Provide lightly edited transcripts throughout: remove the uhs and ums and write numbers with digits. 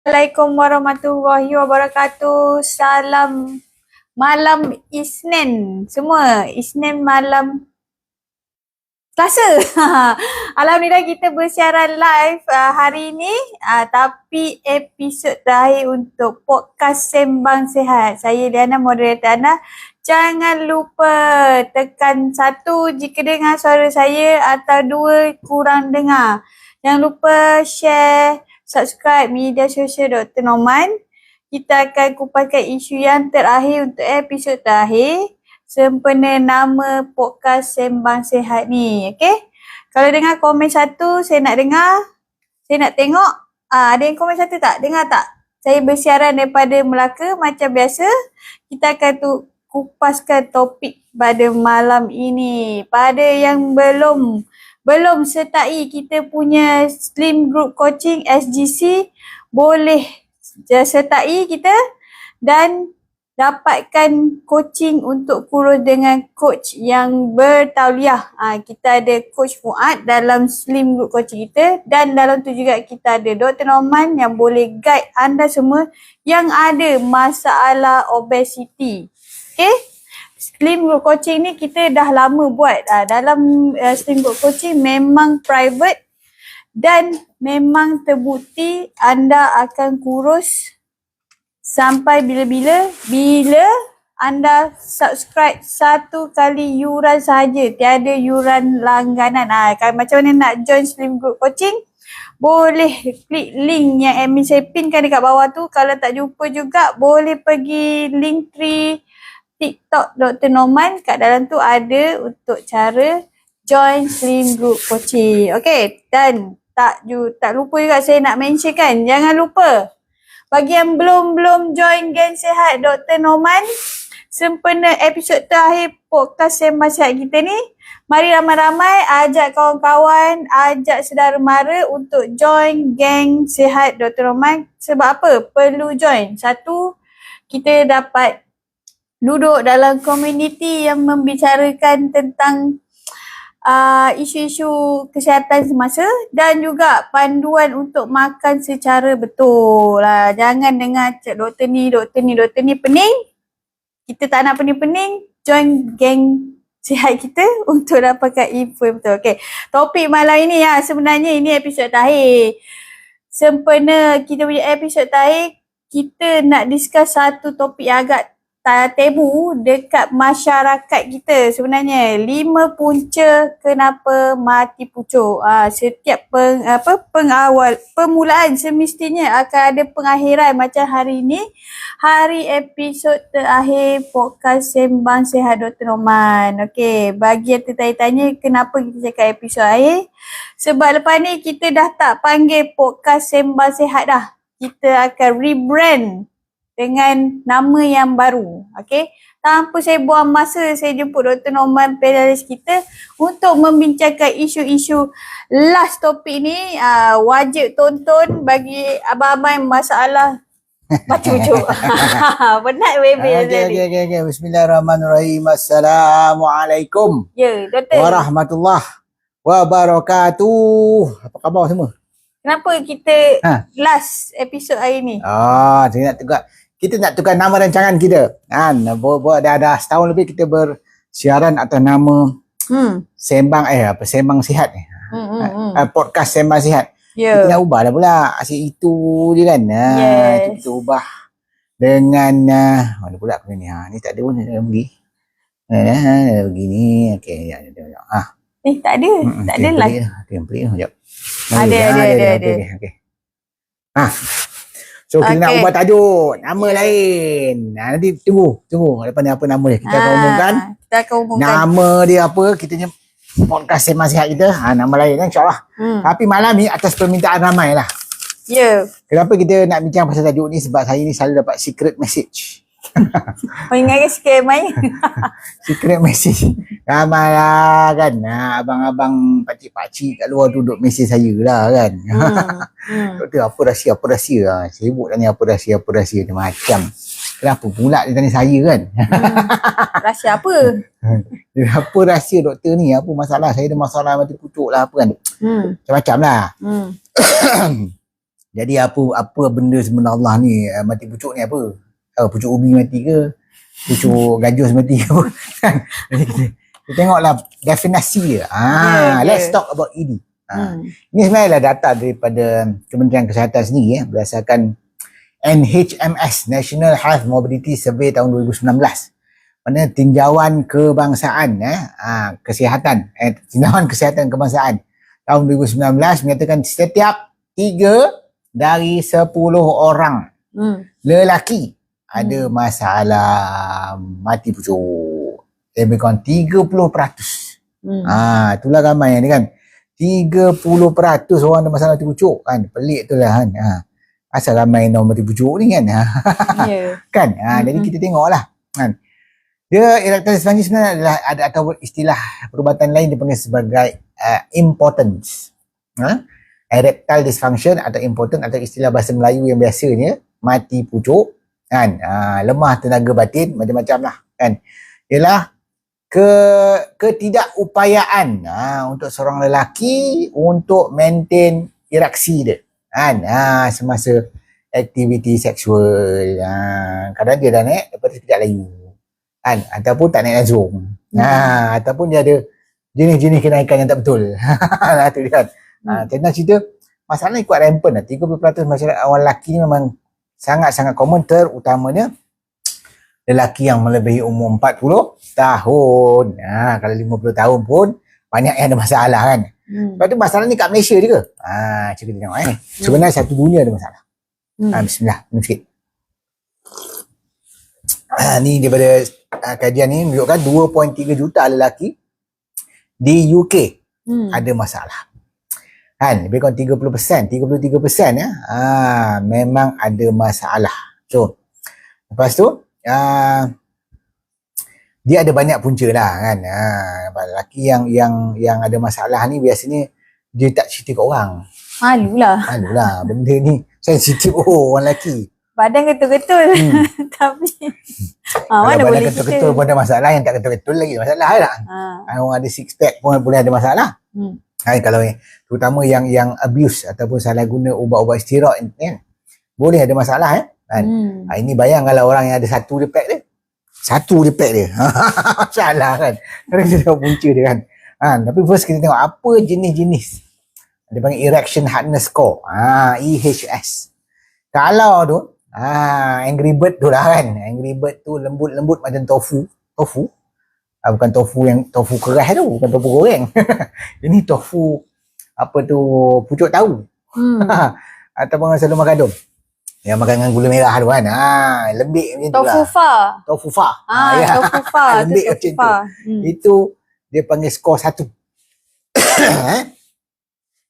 Assalamualaikum warahmatullahi wabarakatuh. Salam malam Isnin semua. Isnin malam Selasa. Alhamdulillah kita bersiaran live hari ini, tapi episod terakhir untuk podcast Sembang Sihat. Saya Liana, moderator anda. Jangan lupa tekan 1 jika dengar suara saya atau 2 kurang dengar. Jangan lupa share, subscribe media sosial Dr. Norman. Kita akan kupaskan isu yang terakhir untuk episod terakhir sempena nama podcast Sembang Sihat ni. Okay? Kalau dengar komen 1, saya nak dengar. Saya nak tengok. Ada yang komen 1 tak? Dengar tak? Saya bersiaran daripada Melaka macam biasa. Kita akan kupaskan topik pada malam ini. Pada yang belum sertai kita punya Slim Group Coaching SGC, boleh sertai kita dan dapatkan coaching untuk kurus dengan coach yang bertauliah. Kita ada Coach Fuad dalam Slim Group Coaching kita, dan dalam tu juga kita ada Dr. Norman yang boleh guide anda semua yang ada masalah obesity. Okay? Slim Group Coaching ni kita dah lama buat. Dalam Slim Group Coaching memang private dan memang terbukti anda akan kurus sampai bila anda subscribe 1 kali yuran sahaja, tiada yuran langganan. Macam mana nak join Slim Group Coaching? Boleh klik link yang admin saya pinkan dekat bawah tu. Kalau tak jumpa juga boleh pergi link tree TikTok Dr. Norman. Kat dalam tu ada untuk cara join Slim Group Coaching. Okay, dan tak lupa juga saya nak mention kan, jangan lupa bagi yang belum join geng sihat Dr. Norman, sempena episod terakhir podcast Sembang Sihat kita ni, mari ramai-ramai ajak kawan-kawan, ajak saudara mara untuk join geng sihat Dr. Norman. Sebab apa? Perlu join. 1, kita dapat duduk dalam komuniti yang membicarakan tentang isu-isu kesihatan semasa, dan juga panduan untuk makan secara betul. Jangan dengar doktor ni pening. Kita tak nak pening-pening. Join geng sihat kita untuk dapatkan info yang betul. Okay. Topik malam ini sebenarnya ini episod terakhir. Sempena kita punya episod terakhir, kita nak discuss satu topik yang agak tabu dekat masyarakat kita sebenarnya. 5 punca kenapa mati pucuk. Setiap permulaan semestinya akan ada pengakhiran. Macam hari ini, hari episod terakhir podcast Sembang Sihat Dr. Norman. Okey, bagi yang tertanya-tanya kenapa kita cakap episod akhir, sebab lepas ni kita dah tak panggil podcast Sembang Sihat dah. Kita akan rebrand dengan nama yang baru. Okay? Tanpa saya buang masa, saya jemput Dr. Norman, panelis kita, untuk membincangkan isu-isu last topik ni. Wajib tonton bagi abang-abang yang masalah mati pucuk. Penat baby. Okay. Bismillahirrahmanirrahim. Assalamualaikum. Ya, Doktor. Warahmatullahi wabarakatuh. Apa khabar semua? Kenapa kita last episod hari ni? Kita nak tukar nama rancangan kita. Dah setahun lebih kita bersiaran atas nama Sembang Sihat ni. Podcast Sembang Sihat. Yeah. Kita nak ubah lah pula. Asyik itu je kan. Itu kita ubah dengan mana pula aku ni. Ni tak ada pun pergi. Begini. Okey, Tak ada. Tak ada lah. Template sekejap. Ada. Okey. So kita nak ubah tajuk, nama lain. Nanti tunggu lepas ni apa nama dia. Kita akan umumkan. Nama dia apa, kita punya podcast Sembang Sihat kita. Nama lain insya-Allah. Tapi malam ni atas permintaan ramai lah. Ya. Kenapa kita nak bincang pasal tajuk ni? Sebab saya ni selalu dapat secret message. Ingatkan sikit main. Secret message. Ramai lah kan. Abang-abang pakcik-pakcik kat luar tu duduk mesej saya lah kan. Doktor, apa rahsia? Sibuk lah ni, apa rahsia ni macam. Kenapa pula dia tanya saya kan? Rahsia apa? Apa rahsia doktor ni? Apa masalah? Saya ada masalah mati pucuk lah apa kan. Macam-macam lah. Jadi apa benda sebenar Allah ni, mati pucuk ni apa? Pucuk ubi mati ke? Pucuk gajus mati ke apa? Jadi kita tengoklah definisi dia. Let's talk about ED. Ini sebenarnya adalah data daripada Kementerian Kesihatan sendiri berdasarkan NHMS, National Health Mobility Survey tahun 2019. Mana tinjauan kebangsaan kesihatan, tinjauan kesihatan kebangsaan tahun 2019 menyatakan setiap 3 dari 10 orang lelaki ada masalah mati pucuk. Lebih kurang 30%. Itulah ramai ni kan. 30% orang ada masalah mati pucuk kan. Pelik tu lah kan. Asal ramai orang mati pucuk ni kan. Kan. Jadi kita tengoklah kan. Dia erectile dysfunction sebenarnya adalah ada atau istilah perubatan lain dipanggil sebagai impotence. Erectile dysfunction atau impotent atau istilah bahasa Melayu yang biasanya mati pucuk kan. Lemah tenaga batin, macam-macam lah kan. Ialah ketidakupayaan untuk seorang lelaki untuk maintain ereksi dia kan. Semasa aktiviti seksual. Kadang dia dah naik lepas tu sekejap layu kan, ataupun tak naik langsung. Ataupun dia ada jenis-jenis kenaikan yang tak betul. Itu dia kan. Senang cerita, masalah ni kuat rampant lah. 30% masyarakat awal lelaki ni memang sangat-sangat common, terutamanya lelaki yang melebihi umur 40 tahun. Kalau 50 tahun pun banyak yang ada masalah kan. Lepas tu masalah ni kat Malaysia je ke? Cuba kita tengok sebenarnya satu dunia ada masalah. Bismillah, minum sikit. Ni daripada kajian ni menunjukkan 2.3 juta lelaki di UK ada masalah. Kan, lebih kurang 33% memang ada masalah. So, lepas tu dia ada banyak punca lah kan. Lelaki yang ada masalah ni biasanya dia tak cerita kat orang. Malulah. Benda ni sensitif orang lelaki. Badan ketul-ketul. Tapi mana boleh badan ketul-ketul pun ada masalah, yang tak ketul-ketul lagi masalah lah. Orang ada six pack pun boleh ada masalah. Kalau terutama yang abuse ataupun salah guna ubat-ubat steroid kan, boleh ada masalah kan. Ini bayang kalau orang yang ada satu je pack dia. Masalah kan. Kalau kita tengok punca dia kan. Tapi first kita tengok apa jenis-jenis. Dia panggil erection hardness score. EHS. Kalau tu Angry Bird tu lah kan. Angry Bird tu lembut-lembut macam tofu. Bukan tofu yang tofu keras tu, bukan tofu goreng. Ini tofu pucuk tahu. Ataupun selalu makan tu. Yang makan dengan gula merah tu kan. Lembik macam tu lah. Tofu fa. Tofu fa. Lembik macam tu. Itu dia panggil skor 1.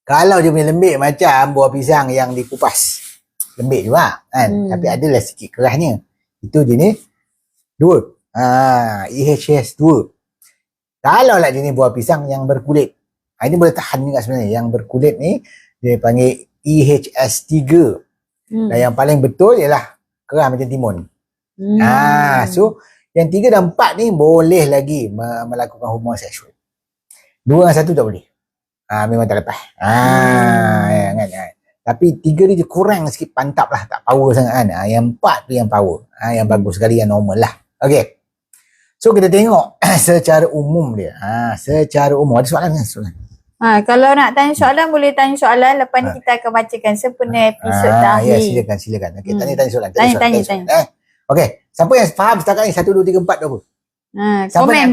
Kalau dia punya lembik macam buah pisang yang dikupas. Lembik juga kan. Tapi adalah sikit kerasnya. Itu jenis 2. EHS 2. Kalau lah jenis buah pisang yang berkulit. Ini boleh tahan juga sebenarnya. Yang berkulit ni dia panggil EHS 3. Dan yang paling betul ialah keras macam timun. So yang 3 dan 4 ni boleh lagi melakukan hubungan seksual. 2 dan 1 tak boleh. Memang tak lepas. Kan. Tapi 3 ni dia kurang sikit, pantap lah, tak power sangat kan. Yang 4 tu yang power. Yang bagus sekali, yang normal lah. Okay. So kita tengok secara umum dia. Secara umum. Ada soalan kan? Kalau nak tanya soalan, boleh tanya soalan. Lepas ni kita akan bacakan sempena episod terakhir. Ya, silakan. Okay, tanya soalan. Tanya. Okay. Siapa yang faham setakat ni 1, 2, 3, 4 tu apa?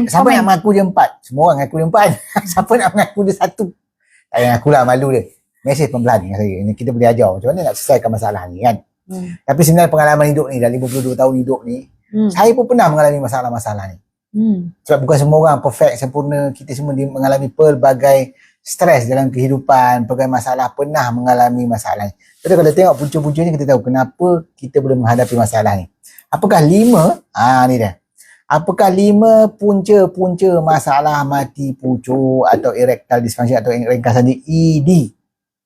Siapa nak mengaku dia 4? Semua orang mengaku dia 4. Siapa nak mengaku dia 1? Tak payah mengaku lah, malu dia. Mesej pelan dengan saya. Kita boleh ajar macam mana nak selesaikan masalah ni kan. Tapi sebenarnya pengalaman hidup ni, dah 52 tahun hidup ni, saya pun pernah mengalami masalah-masalah ni. Sebab bukan semua orang perfect, sempurna. Kita semua mengalami pelbagai stres dalam kehidupan, pelbagai masalah, pernah mengalami masalah ni. Jadi kalau tengok punca-punca ni, kita tahu kenapa kita boleh menghadapi masalah ni. Apakah 5? Ni dah. Apakah 5 punca-punca masalah mati pucuk atau erectile dysfunction atau ringkasannya ED?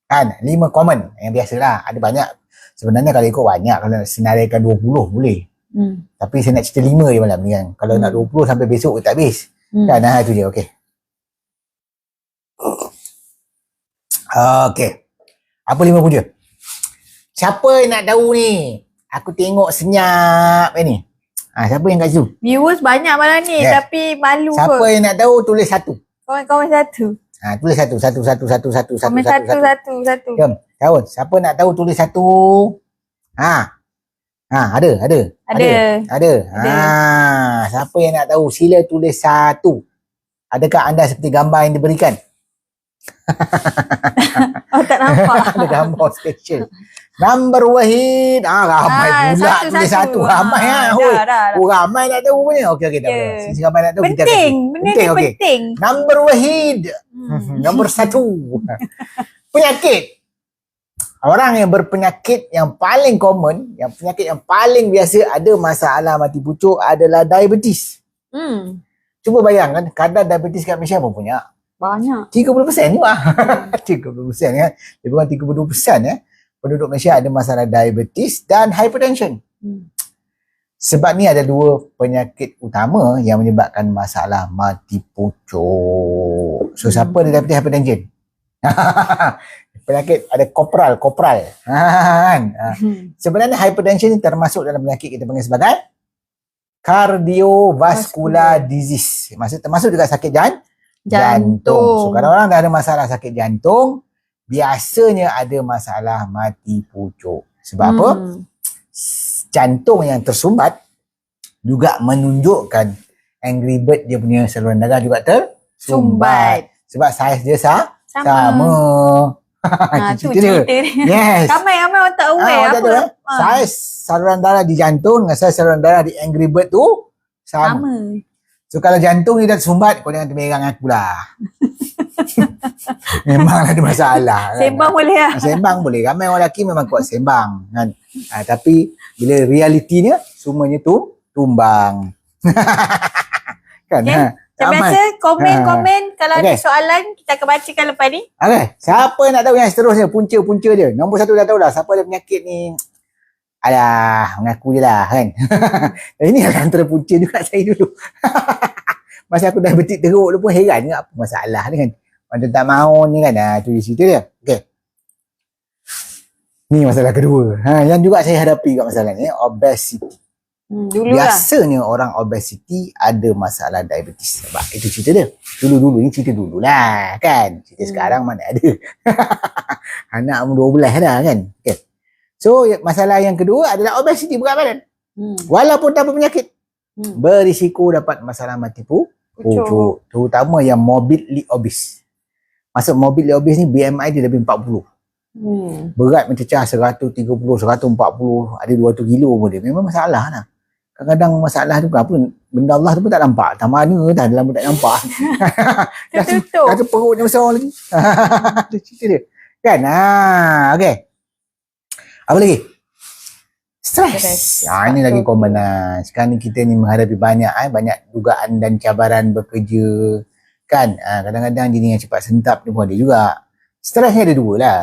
Kan, 5 common yang biasalah. Ada banyak. Sebenarnya kalau ikut banyak, kalau nak senaraikan 20 boleh. Tapi saya nak cerita 5 je malam ni kan. Kalau nak 20 sampai besok tak habis. Kan, itu je. Okay. Okay. Apa 5 punca? Siapa yang nak tahu ni? Aku tengok senyap ni. Siapa yang kat situ? Viewers banyak malam ni, Yes. tapi malu Siapa kot. yang nak tahu tulis satu. Kawan-kawan satu. Tulis satu. Komen satu. Jom. Tahu. Siapa nak tahu tulis satu. Ada. Ada. Siapa yang nak tahu sila tulis satu. Adakah anda seperti gambar yang diberikan? Oh, tak nampak. Ada gambar special. Number Wahid. Ramai pula tulis satu. Ramai Dah. ramai nak tahu punya. Okey, tak apa. Sisi ramai nak tahu. Penting. Benda ni okey. penting. Number Wahid. Nombor 1. Penyakit. Orang yang berpenyakit yang paling common, yang penyakit yang paling biasa ada masalah mati pucuk adalah diabetes. Cuba bayangkan kadar diabetes kat Malaysia apa punya? Banyak. 30% juga. 30% kan. Lebih kurang 32% penduduk Malaysia ada masalah diabetes dan hypertension. Sebab ni ada dua penyakit utama yang menyebabkan masalah mati pucuk. So siapa ada diabetes hypertension? Penyakit ada kopral. Sebenarnya hypertension ni termasuk dalam penyakit kita panggil sebagai cardiovascular disease. Maksud termasuk juga sakit jantung. So kalau orang dah ada masalah sakit jantung, biasanya ada masalah mati pucuk. Sebab apa? Jantung yang tersumbat juga menunjukkan Angry Bird dia punya saluran darah juga tersumbat. Sebab saiz dia sama. Tu cerita dia. Yes. Ramai orang tak aware. Saiz saluran darah di jantung dengan saiz saluran darah di Angry Bird tu sama. So kalau jantung ni dah tersumbat, kau jangan termerang aku lah. Memang ada masalah kan? Sembang boleh lah. Sembang boleh. Ramai orang lelaki memang kuat sembang kan. Tapi bila realitinya semuanya tu tumbang. Kan? Macam biasa komen kalau ada soalan kita akan bacakan lepas ni. Okay. Siapa nak tahu yang seterusnya punca-punca dia? Nombor 1 dah tahu dah siapa ada penyakit ni. Alah, mengaku je lah kan. Ini adalah antara punca juga saya dulu. Masa aku dah betik teruk tu pun heran ke apa masalah ni kan. Macam tak mahu ni kan. Tu cerita dia. Okay. Ni masalah kedua. Yang juga saya hadapi kat masalah ni. Obesity. Biasanya orang obesity ada masalah diabetes. Sebab itu cerita dia. Dulu-dulu ni cerita dululah kan. Cerita sekarang mana ada. Anak umur 12 dah kan. Okay. So masalah yang kedua adalah obesity, berat badan. Walaupun tanpa penyakit. Berisiko dapat masalah mati pucuk. Terutama yang morbidly obese. Maksud morbidly obese ni BMI dia lebih 40. Berat mencecah 130, 140, ada 200 kilo pun dia. Memang masalah lah. Kadang-kadang masalah tu apa, benda Allah tu pun tak nampak. Tak mana dah dalam pun tak nampak. Tertutup. Kata perutnya besar lagi. Itu cerita dia. Kan? Okay. Apa lagi? Stres. Ini lagi common lah. Sekarang ni kita ni menghadapi banyak dugaan dan cabaran bekerja. Kan? Kadang-kadang jenis yang cepat sentap ni pun ada juga. Stres ni ada dua lah.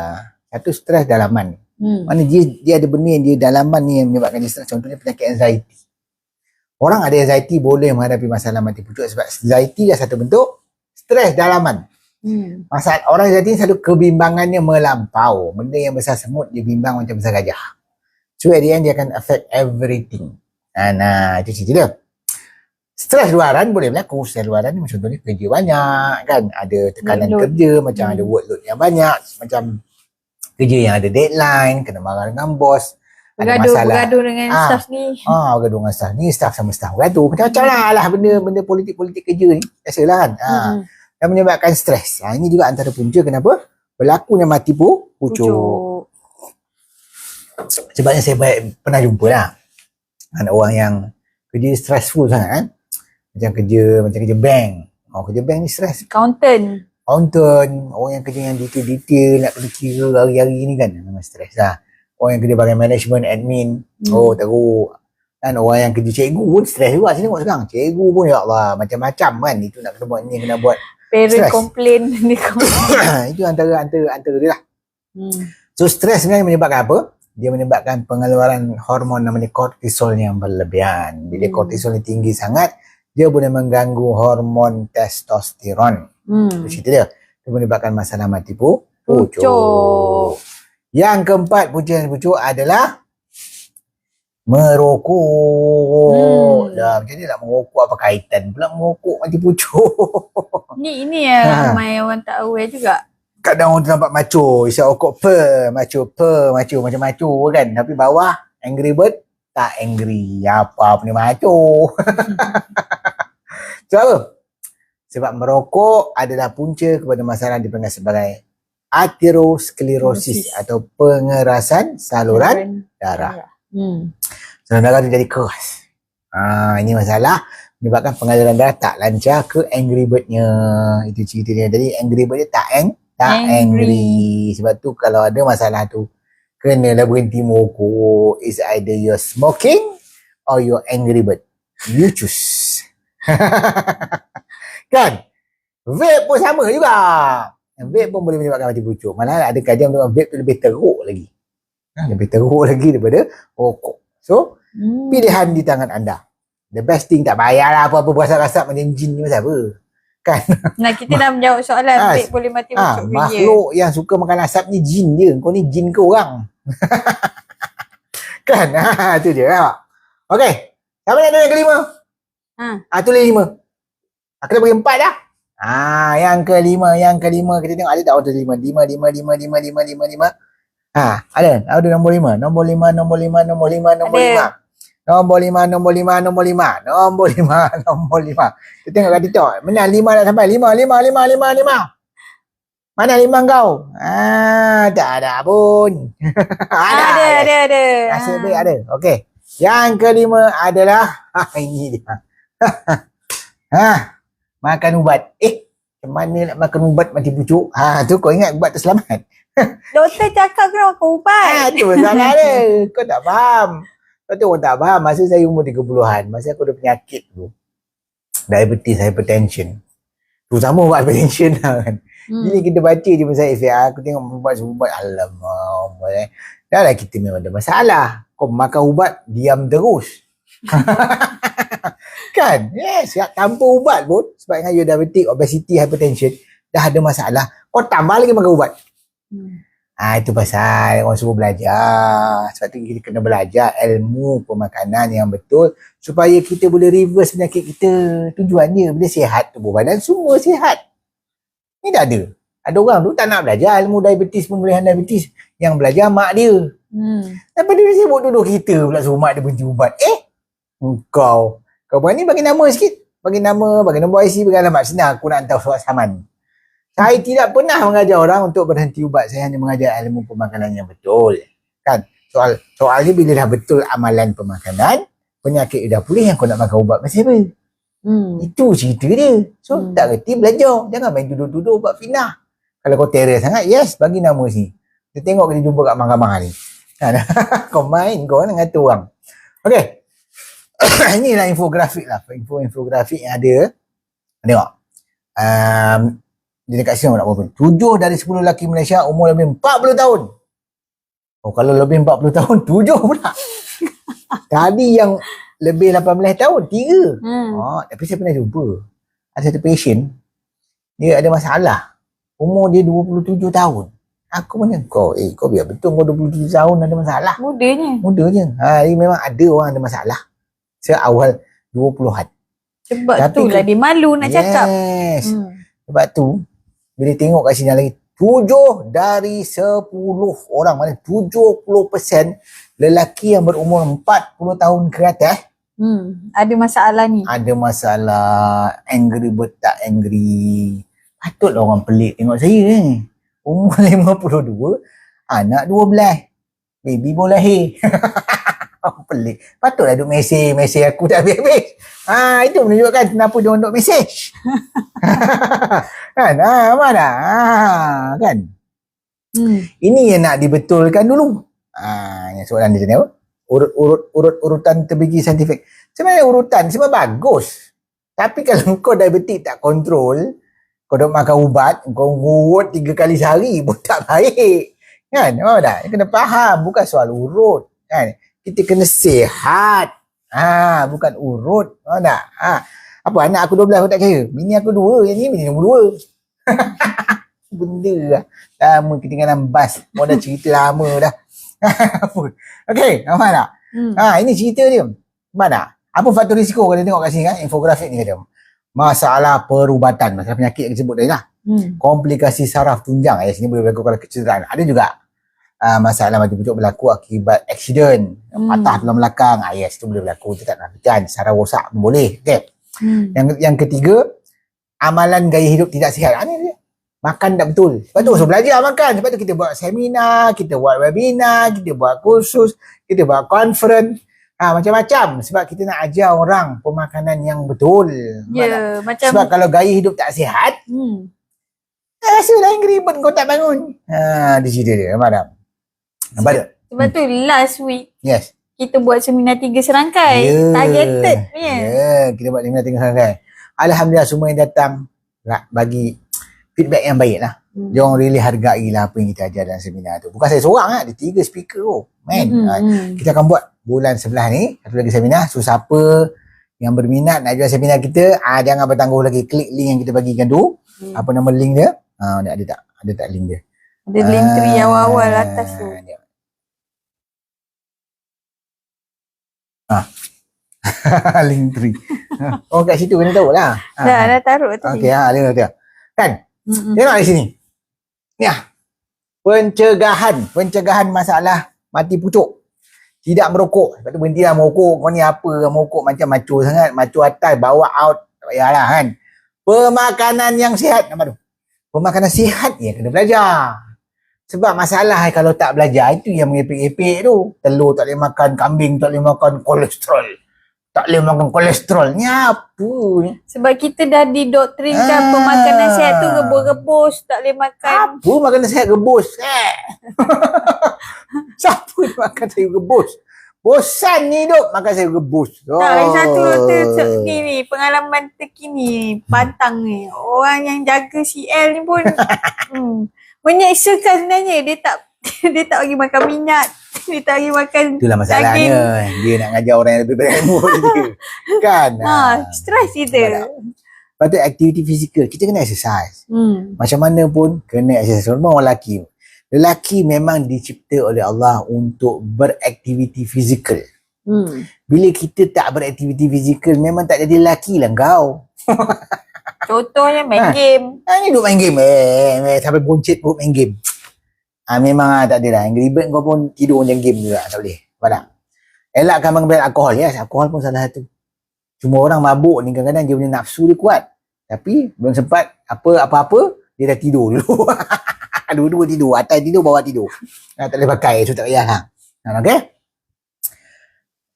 Satu stres dalaman. Mana dia ada benda yang dia dalaman ni yang menyebabkan dia stres. Contohnya penyakit anxiety. Orang ada anxiety boleh menghadapi masalah mati pucuk sebab anxiety dah satu bentuk stres dalaman. Masalah orang anxiety selalu kebimbangannya melampau. Benda yang besar semut dia bimbang macam besar gajah. So at the end dia akan affect everything. Itu cerita dia. Stres luaran boleh berlaku. Stres luaran ni contohnya kerja banyak kan. Ada tekanan kerja, macam ada workload yang banyak. Macam kerja yang ada deadline, kena marah dengan bos. Bergaduh dengan staff ni. Bergaduh dengan staff ni, staff sama staff bergaduh. Macam-macam lah benda politik-politik kerja ni. Biasalah kan. Dan menyebabkan stres. Ini juga antara punca kenapa berlakunya mati pucuk. Sebabnya saya pernah jumpa lah orang yang kerja stressful sangat kan. Macam kerja bank. Kerja bank ni stress. Accountant, orang yang kerja yang detail-detail nak kena kira hari-hari ni kan memang stres lah. Orang yang kerja bagian management, admin, teruk. Kan orang yang kerja cikgu pun stres juga. Saya tengok sekarang, cikgu pun ya Allah macam-macam kan. Itu nak kena buat ni, kena buat parent complain. Itu antara dia lah. So stres sebenarnya menyebabkan apa? Dia menyebabkan pengeluaran hormon namanya kortisol yang berlebihan. Bila kortisol ni tinggi sangat, dia boleh mengganggu hormon testosteron. Itu cerita dia. Dia menyebabkan masalah mati pucuk. Yang keempat punca nasi pucuk adalah merokok. Dah, macam ni nak merokok, apa kaitan pula merokok nasi pucuk? Ini yang ramai orang tak aware juga. Kadang orang tu nampak macho, isap rokok macho macam-macam kan. Tapi bawah Angry Bird tak angry. Apa ni macho. Sebab apa? Sebab merokok adalah punca kepada masalah dipanggil sebagai aterosklerosis atau pengerasan saluran darah. Saluran darah dia jadi keras. Ini masalah menyebabkan pengaliran darah tak lancar ke Angry Bird-nya. Itu ceritanya. Jadi Angry Bird dia tak angry. Sebab tu kalau ada masalah tu, kenalah berhenti merokok. It's either you're smoking or you're Angry Bird. You choose. Kan? Vape pun sama juga. Vape pun boleh menyebabkan mati pucuk. Malah ada kajian untuk vape tu lebih teruk lagi. Lebih teruk lagi daripada rokok. So, pilihan di tangan anda. The best thing, tak payahlah apa-apa berasap-rasap macam jin ni pasal apa. Kan? Nah, kita dah menjawab soalan vape boleh mati pucuk ke makhluk yang suka makan asap ni jin je. Kau ni jin ke orang? Kan? Tu je lah. Okey. Siapa nak yang kelima? Tulis 5. Aku dah bagi 4 dah. Yang kelima. Kita tengok ada tak orang tu 5. 5. Ada nombor 5. Nombor 5. Nombor 5. Kita tengok kat TikTok. Mana 5 dah sampai? 5. Mana 5 kau? Tak ada pun. Ada. Nasib baik ada. Okey. Yang kelima adalah ini dia. Makan ubat. Macam mana nak makan ubat mati pucuk? Tu kau ingat ubat terselamat. Doktor cakap kena makan ubat. Tu salah dia. Kau tak faham. Lepas tu orang tak faham. Masa saya umur 30-an, masa aku ada penyakit tu, diabetes, hypertension. Terutama ubat hypertension lah kan. Jadi kita baca je pasal FAR, aku tengok ubat-ubat. Alamak. Dah lah kita memang ada masalah. Kau makan ubat, diam terus. Kan? Yes, tanpa ubat pun, sebab dengan you diabetes, obesity, hypertension, dah ada masalah. Kau tambah lagi makan ubat. Itu pasal orang suruh belajar. Sebab tu kita kena belajar ilmu pemakanan yang betul supaya kita boleh reverse penyakit kita. Tujuannya bila sihat tubuh badan, semua sihat. Ni dah ada. Ada orang tu tak nak belajar ilmu diabetes, pemulihan diabetes. Yang belajar mak dia. Tapi dia sibuk duduk kita pula suruh mak dia berhenti ubat. Kau berani bagi nama sikit. Bagi nama, bagi nombor IC, bagi alamat. Senang aku nak hantar surat saman. Saya tidak pernah mengajar orang untuk berhenti ubat. Saya hanya mengajar ilmu pemakanan yang betul. Kan? Soalnya bila dah betul amalan pemakanan, penyakit dah pulih, yang kau nak makan ubat macam apa? Itu cerita dia. So, tak reti belajar. Jangan main duduk-duduk buat fitnah. Kalau kau terror sangat, yes, bagi nama sini. Kita tengok kita jumpa kat mahkamah ni. Kau main, kau nak ngata orang. Okey. Inilah infografik lah. Infografik yang ada. Tengok. Dia dekat sini nak berapa? 7 dari 10 lelaki Malaysia umur lebih 40 tahun. Kalau lebih 40 tahun, 7 pula. Tadi yang lebih 18 tahun, 3. Tapi saya pernah jumpa. Ada satu patient, dia ada masalah. Umur dia 27 tahun. Aku punya kau biar betul kau 27 tahun ada masalah. Mudanya. Dia memang ada orang ada masalah. Seawal 20-an. Sebab tu lah dia malu nak cakap. Yes. Sebab tu, bila tengok kat sini lagi, 7 dari 10 orang, mana 70% lelaki yang berumur 40 tahun ke atas, ada masalah ni. Ada masalah Angry Bird tak angry. Patutlah orang pelik tengok saya ni. Umur 52, anak 12. Baby pun lahir. Pelik. Patutlah duk mesej aku tak habis-habis. Itu menunjukkan kenapa dia orang duk mesej. Kan? Mana? Kan? Ini yang nak dibetulkan dulu. Yang soalan dia tadi apa? Urutan terbiji saintifik. Sebenarnya urutan sebab bagus. Tapi kalau kau diabetes tak kontrol, kau duk makan ubat, kau ngurut 3 kali sehari pun tak baik. Kan? Faham tak? Kena faham. Bukan soal urut. Kan? Kita kena sihat. Bukan urut. Faham tak? Apa anak aku 12 aku tak kira. Bini aku 2. Yang ni bini nombor 2. benda lah. Lama ketinggalan bas. Mau dah cerita lama dah. Okey, nampak tak? Ini cerita dia. Mana? Apa faktor risiko kalau tengok kat sini kan? Infografik ni kata. Masalah perubatan, masalah penyakit yang disebut tadi lah. Komplikasi saraf tunjang. Sini boleh berlaku kalau kecederaan. Ada juga masalah mati pucuk berlaku akibat accident. Patah tulang belakang. Yes, itu boleh berlaku. Itu tak nafikan. Saraf rosak pun boleh. Okay. Yang ketiga, amalan gaya hidup tidak sihat. Ini makan tak betul. Sebab tu belajar makan. Sebab tu kita buat seminar, kita buat webinar, kita buat kursus, kita buat conference. Macam-macam. Sebab kita nak ajar orang pemakanan yang betul. Macam sebab kalau gaya hidup tak sihat, rasa lain ribet kau tak bangun. Dia cerita dia. Nampak tak? Sebab tu last week Yes. kita buat seminar 3 serangkai. Targeted punya. Kita buat seminar 3 serangkai. Alhamdulillah semua yang datang bagi feedback yang baik lah. Dia orang really hargai lah apa yang kita ajar dalam seminar tu. Bukan saya seorang lah. Ada 3 speaker tu. Kita akan buat bulan sebelah ni. Satu lagi seminar. So siapa yang berminat nak ajar seminar kita, jangan bertangguh lagi. Klik link yang kita bagikan tu. Apa nama link dia? Ada tak? Ada tak link dia? Ada link 3 awal-awal atas tu. Link 3. Oh kat situ kena tahu lah. Dah taruh tadi. Okey, dia tahu. Kan? Tengok di sini. Ni pencegahan masalah mati pucuk. Tidak merokok. Sebab tu berhentilah merokok. Kau ni apa merokok macam maco sangat. Maco atas bawa out. Tak payahlah kan. Pemakanan yang sihat. Nampak tu? Pemakanan sihat yang kena belajar. Sebab masalah kalau tak belajar itu yang mengepek-epek tu. Telur tak boleh makan, kambing tak boleh makan, kolesterol. Tak boleh makan kolesterol. Ni apa ni? Sebab kita dah didoktrinkan pemakanan sihat tu rebus-rebus, tak boleh makan. Apa makanan sihat rebus? Siapa makan sayur rebus? Bosan ni hidup makan sayur rebus. Tak, satu doktor ni pengalaman terkini pantang ni. Orang yang jaga CL ni pun menyeksakan sebenarnya. Dia tak bagi makan minyak. Dia tak bagi makan itulah masalahnya. daging. Dia nak ngajar orang yang lebih berilmu dia. Kan? Stres kita. Lepas tu aktiviti fizikal. Kita kena exercise. Macam mana pun kena exercise. Semua orang lelaki. Lelaki memang dicipta oleh Allah untuk beraktiviti fizikal. Bila kita tak beraktiviti fizikal, memang tak jadi lelaki lah kau. Contohnya main game. Ni duduk main game. Sampai buncit perut main game. Memang tak ada lah. Yang ribet kau pun tidur macam game juga. Tak boleh. Faham tak? Elakkan mengambil alkohol. Yes, alkohol pun salah satu. Cuma orang mabuk ni kadang-kadang dia punya nafsu dia kuat. Tapi belum sempat apa-apa, dia dah tidur dulu. Dua-dua tidur. Atas tidur, bawah tidur. Tak boleh pakai. So tak payah lah. Okay?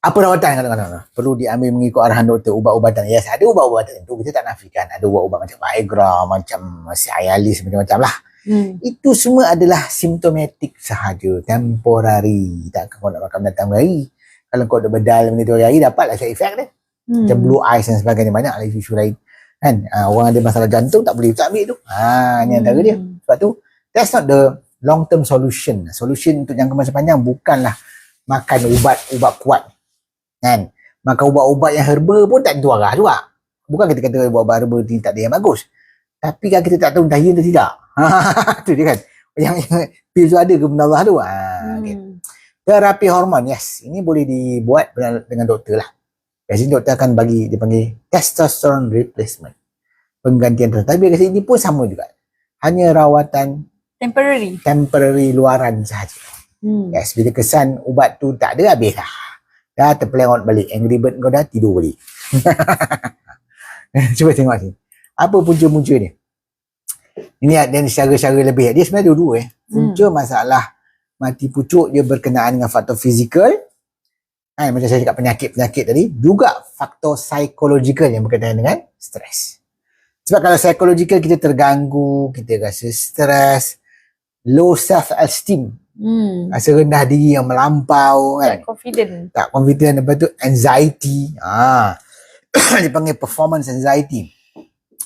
Apa rawatan kadang-kadang? Perlu diambil mengikut arahan doktor. Ubat-ubatan. Yes, ada ubat-ubatan tu. Kita tak nafikan. Ada ubat-ubat macam Viagra, macam Cialis, macam-macam lah. Itu semua adalah simptomatik sahaja. Temporary. Takkan kau nak makan datang hari. Kalau kau dah bedal benda tu hari, dapatlah side effect dia. Macam blue eyes dan sebagainya. Banyak lah isu lain. Kan? Orang ada masalah jantung tak boleh tak ambil tu. Ni antara dia. Sebab tu, that's not the long term solution. Solution untuk jangka masa panjang bukanlah makan ubat kuat. Kan? Makan ubat-ubat yang herba pun tak tentu arah juga. Bukan kita kata ubat-ubat herba ni tak ada yang bagus. Tapi kan kita tak tahu entah ya atau tidak. Tu dia kan. Yang pil tu ada ke benda Allah tu. Okay. Terapi hormon. Yes. Ini boleh dibuat dengan doktor lah. Biasanya doktor akan bagi, dia panggil testosterone replacement. Penggantian testosterone. Tapi biasanya ini pun sama juga. Hanya rawatan temporary luaran sahaja. Yes. Bila kesan ubat tu tak ada, habis lah. Dah terpelengot balik. Angry bird kau dah tidur balik. Cuba tengok sini. Apa punca-punca dia? Ini ada secara lebih. Dia sebenarnya dua-dua. Punca masalah mati pucuk dia berkenaan dengan faktor fizikal. Macam saya cakap penyakit-penyakit tadi. Juga faktor psikologikal yang berkaitan dengan stres. Sebab kalau psikologikal kita terganggu, kita rasa stres, low self-esteem. Rasa rendah diri yang melampau kan. Tak confident. Lepas tu anxiety. Dia panggil performance anxiety.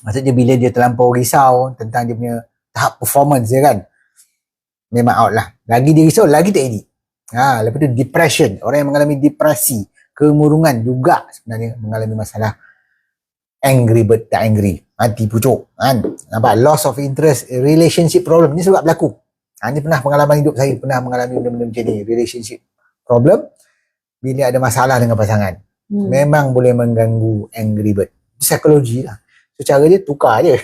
Maksudnya bila dia terlampau risau tentang dia punya tahap performance dia kan, memang out lah. Lagi dia risau, lagi tak edit. Lepas tu depression. Orang yang mengalami depresi, kemurungan juga sebenarnya mengalami masalah Angry bird tak angry. Mati pucuk. Kan? Nampak? Loss of interest, relationship problem. Ni sebab berlaku. Ni pernah pengalaman hidup saya. Pernah mengalami benda-benda macam ni. Relationship problem. Bila ada masalah dengan pasangan. Memang boleh mengganggu angry bird. Psikologi lah. So, cara dia tukar je.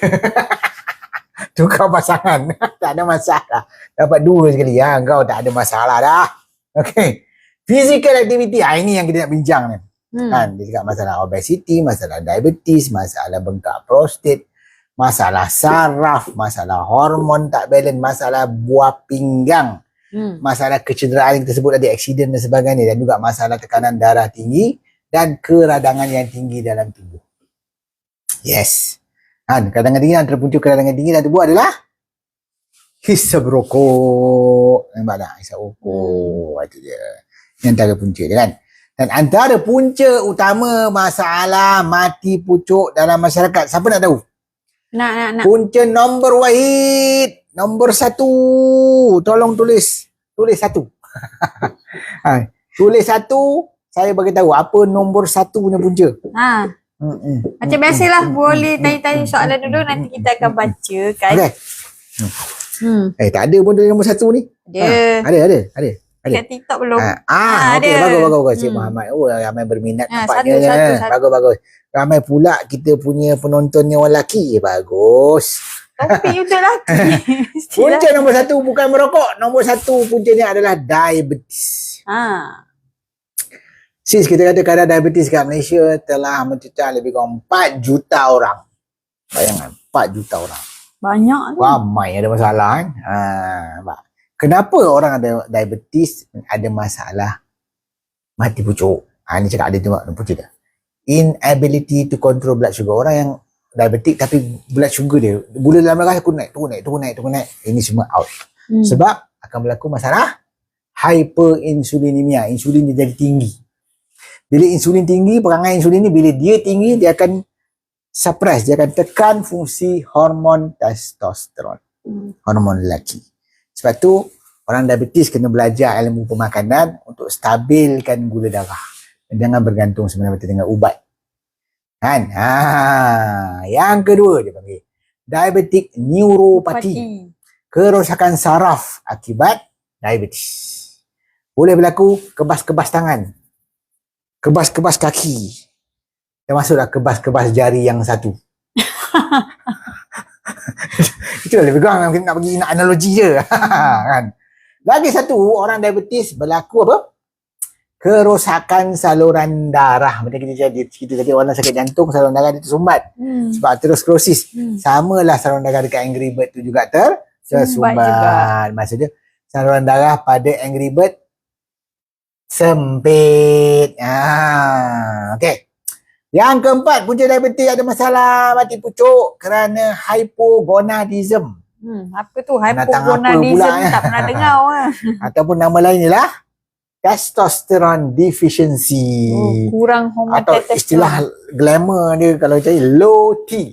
Tukar pasangan. Tak ada masalah. Dapat 2 sekali. Kau tak ada masalah dah. Okay. Physical activity. Ini yang kita nak bincang ni. Kan? Dia cakap masalah obesity, masalah diabetes, masalah bengkak prostat, masalah saraf, masalah hormon tak balance, masalah buah pinggang, masalah kecederaan yang kita sebut tadi, aksiden dan sebagainya, dan juga masalah tekanan darah tinggi dan keradangan yang tinggi dalam tubuh. Yes. Kan? Keradangan tinggi, antara punca keradangan tinggi dalam tubuh adalah hisap rokok. Nampak tak? Hisap rokok. Itu dia. Ini antara punca dia kan. Dan antara punca utama masalah mati pucuk dalam masyarakat. Siapa nak tahu? Nak. Punca nombor wahid. Nombor 1. Tolong tulis. Tulis 1. Tulis 1. Saya bagi tahu apa nombor 1 punya punca. Macam biasalah, boleh tanya-tanya soalan dulu, nanti kita akan baca kan. Okay. Tak ada pun tulis nombor 1 ni. Ada. Kat TikTok belum. Okey, bagus. Cik Muhammad. Oh, ramai berminat nampaknya. Satu. Bagus. Ramai pula kita punya penontonnya orang lelaki. Bagus. Topik untuk lelaki. Punca nombor 1 bukan merokok. Nombor 1 puncanya adalah diabetes. Sis, kita kata kadar diabetes kat Malaysia telah mencecah lebih kurang 4 juta orang. Bayangkan, 4 juta orang. Banyak tu. Ramai ada masalah kan. Kenapa orang ada diabetes, ada masalah mati pucuk? Ni cakap ada tengok punca dia. Inability to control blood sugar. Orang yang diabetik tapi blood sugar dia, gula dalam darah turun naik. Ini semua out. Sebab akan berlaku masalah hyperinsulinemia. Insulin dia jadi tinggi. Bila insulin tinggi, perangai insulin ni bila dia tinggi, dia akan suppress, dia akan tekan fungsi hormon testosteron. Hormon lelaki. Sebab tu orang diabetes kena belajar ilmu pemakanan untuk stabilkan gula darah. Jangan bergantung semena-mena dengan ubat. Kan? Yang kedua dia panggil diabetic neuropathy. Kerosakan saraf akibat diabetes. Boleh berlaku kebas-kebas tangan. Kebas-kebas kaki. Termasuklah kebas-kebas jari yang satu. Itu lebih kurang nak bagi analogi je. Kan? Lagi satu, orang diabetes berlaku apa? Kerosakan saluran darah. Macam kita tadi orang sakit jantung, saluran darah dia tersumbat. Sebab aterosklerosis. Samalah saluran darah dekat Angry Bird tu juga tersumbat. Maksudnya saluran darah pada Angry Bird sempit. Okey. Yang keempat, punca diabetes ada masalah mati pucuk kerana hypogonadism. Apa tu hypogonadism? Tak pernah dengar. Ataupun nama lain ialah testosterone deficiency. Kurang hormon atau testosteron. Istilah glamour dia kalau cari low T.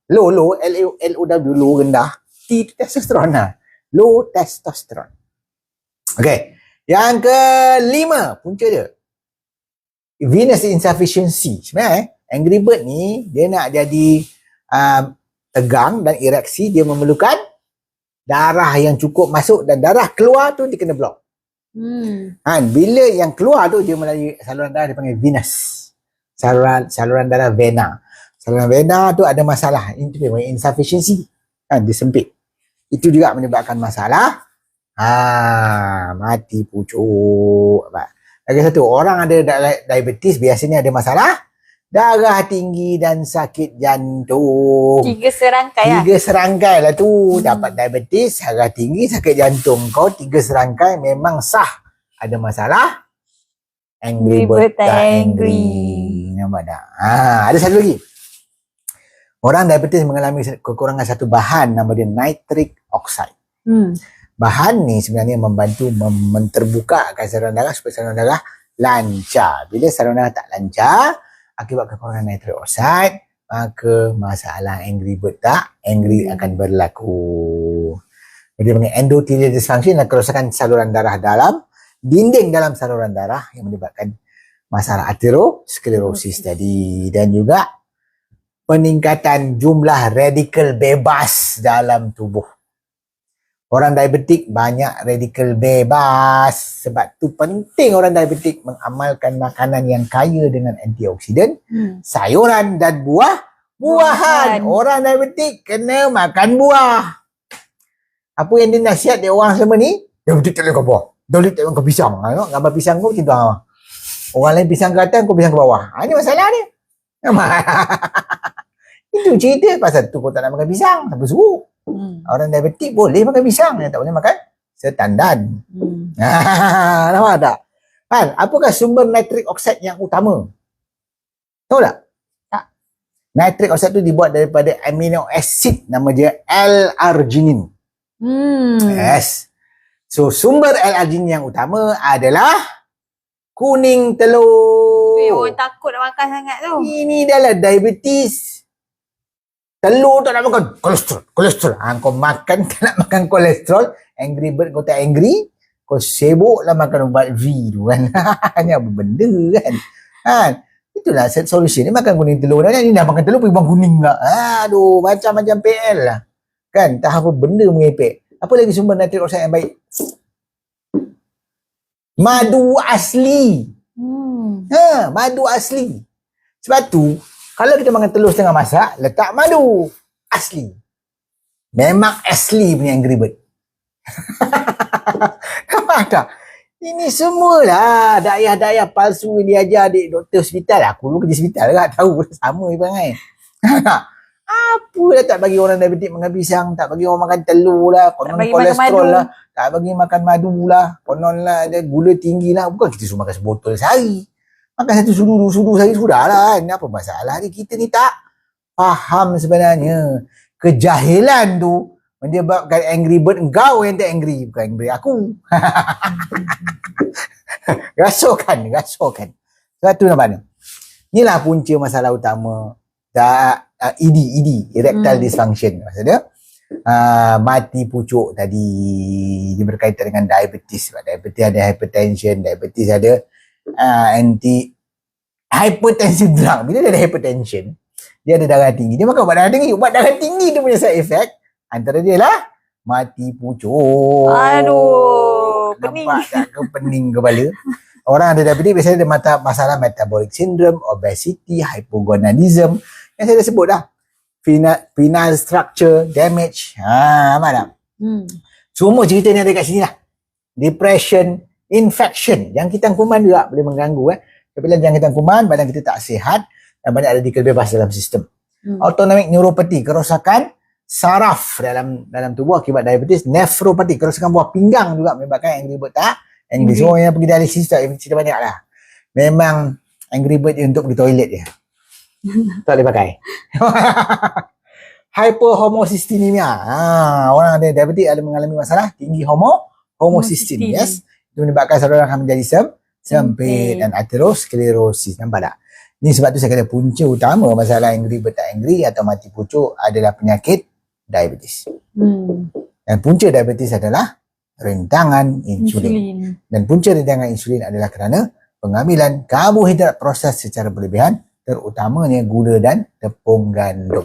Low, L-O-W, low rendah. T testosteron lah. Low testosterone. Okey. Yang kelima, punca dia. Venous insufficiency. Sebenarnya Angry Bird ni dia nak jadi tegang dan ereksi, dia memerlukan darah yang cukup masuk dan darah keluar tu dia kena block. Bila yang keluar tu dia melalui saluran darah dipanggil venous. Saluran darah vena. Saluran vena tu ada masalah, insufficiency. Dia sempit. Itu juga menyebabkan masalah mati pucuk. Lagi satu, orang ada diabetes biasanya ada masalah darah tinggi dan sakit jantung. 3 serangkai 3 serangkai lah tu. Dapat diabetes, darah tinggi, sakit jantung. Kau 3 serangkai memang sah ada masalah Angry Bird tak angry. Nampak tak? Ada satu lagi. Orang diabetes mengalami kekurangan satu bahan, nama dia nitric oxide. Bahan ni sebenarnya membantu menterbukakan saluran darah supaya saluran darah lancar. Bila saluran darah tak lancar, akibat kekurangan nitric oxide, maka masalah Angry Bird tak angry akan berlaku. Jadi panggil endothelial dysfunction, kerosakan saluran darah dalam dinding dalam saluran darah yang menyebabkan masalah aterosklerosis tadi. Dan juga peningkatan jumlah radikal bebas dalam tubuh. Orang diabetik banyak radikal bebas. Sebab tu penting orang diabetik mengamalkan makanan yang kaya dengan antioksidan, sayuran dan buah-buahan. Orang diabetik kena makan buah. Apa yang dia nasihat dia orang selama ni? Diabetik tak boleh makan buah. Diabetik tak boleh makan pisang. Tengok gambar pisang kau macam tu. Orang lain pisang ke atas, kau pisang ke bawah. Ini masalah dia. Itu cerita pasal tu kau tak nak makan pisang. Siapa suruh? Orang diabetik boleh makan pisang, yang tak boleh makan setandan. Nampak tak? Kan, apakah sumber nitric oxide yang utama? Tahu tak? Tak. Nitric oxide tu dibuat daripada amino acid, nama dia L-arginin. Yes. So sumber L-arginin yang utama adalah kuning telur. Orang takut nak makan sangat tu. Ini adalah diabetes. Telur tak nak makan, kolesterol. Kau makan tak nak makan kolesterol, Angry Bird kau tak angry, kau sibuk lah makan ubat V tu kan. Ini apa benda kan. Itulah solution ni, makan kuning telur. Ni dah makan telur pergi buang kuning pula. Aduh, macam-macam PL lah. Kan, tak apa benda mengepek. Apa lagi sumber nitric oxide yang baik? Madu asli. Madu asli. Sebab tu, kalau kita makan telur setengah masak, letak madu asli. Memang asli punya Angry Bird. Nampak tak? Ini semualah dayah-dayah palsu yang diajar adik doktor hospital. Aku dulu kerja hospital tak tahu sama je perangai. Apa dah tak bagi orang diabetik makan pisang, tak bagi orang makan telur lah, konon kolesterol lah, tak bagi makan madu lah, konon lah ada gula tinggi lah. Bukan kita suruh makan sebotol sehari. Makan satu sudu sehari sudah lah kan. Apa masalah ni? Kita ni tak faham sebenarnya. Kejahilan tu menyebabkan Angry Bird engkau yang tak angry, bukan angry aku. Rasakan. Sebab tu nampak ni. Inilah punca masalah utama ED, erectile dysfunction. Maksudnya mati pucuk tadi dia berkaitan dengan diabetes. Diabetes ada hypertension, diabetes ada hypertension drug. Bila dia ada hypertension, dia ada darah tinggi. Dia makan ubat darah tinggi. Ubat darah tinggi tu punya side effect antara dia lah mati pucuk. Aduh, pening. Nampak tak ke pening kepala? Orang ada diabetes biasanya ada masalah metabolic syndrome, obesity, hypogonadism. Yang saya dah sebut dah. Renal structure damage. Nampak tak? Semua cerita ni ada kat sini lah. Depression, infection. Jangkitan kuman juga boleh mengganggu. Apabila jangkitan kuman, badan kita tak sihat dan banyak radikal bebas dalam sistem. Autonomic neuropathy, kerosakan saraf dalam tubuh akibat diabetes. Nephropathy, kerosakan buah pinggang juga menyebabkan Angry Bird tak angry. Semua yang pergi dialisis tak cerita banyak lah. Memang Angry Bird dia untuk pergi toilet je. Tak boleh pakai. Hyperhomocystinemia. Orang ada diabetes ada mengalami masalah tinggi homocysteine. Yes. Itu menyebabkan saluran rahang menjadi sempit dan aterosklerosis. Nampak tak? Ini sebab tu saya kata punca utama masalah Angry Bird tak angry atau mati pucuk adalah penyakit diabetes. Dan punca diabetes adalah rentangan insulin. Dan punca rentangan insulin adalah kerana pengambilan karbohidrat proses secara berlebihan, terutamanya gula dan tepung gandum.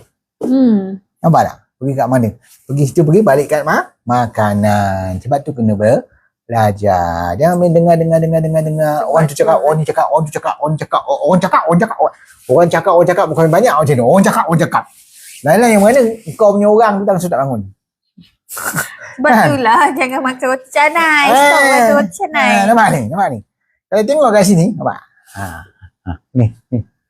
Nampak tak? Pergi kat mana? Pergi balik kat makanan. Sebab tu kena belajar. Jangan main dengar. Orang tu cakap, orang ni cakap, orang tu cakap, orang cakap. Orang cakap bukan banyak macam ni. Orang cakap. Lain-lain yang mana kau punya orang tu tak langsung tak bangun. Sebab itulah jangan makan roti canai. Stop makan roti canai. Nampak ni. Kalau tengok kat sini, nampak? Ni.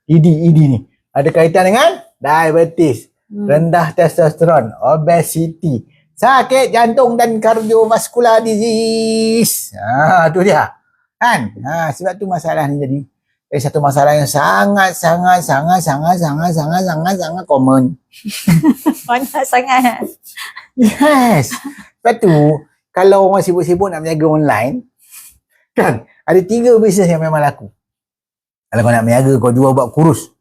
ED ni. Ada kaitan dengan diabetes, rendah testosteron, obesity, sakit jantung dan cardiovascular disease. Tu dia. Kan? Sebab tu masalah ni jadi satu masalah yang sangat common. Banyak sangat. Yes. Sebab tu kalau orang sibuk-sibuk nak berniaga online, kan? Ada 3 bisnes yang memang laku. Kalau kau nak berniaga, kau jual ubat kurus,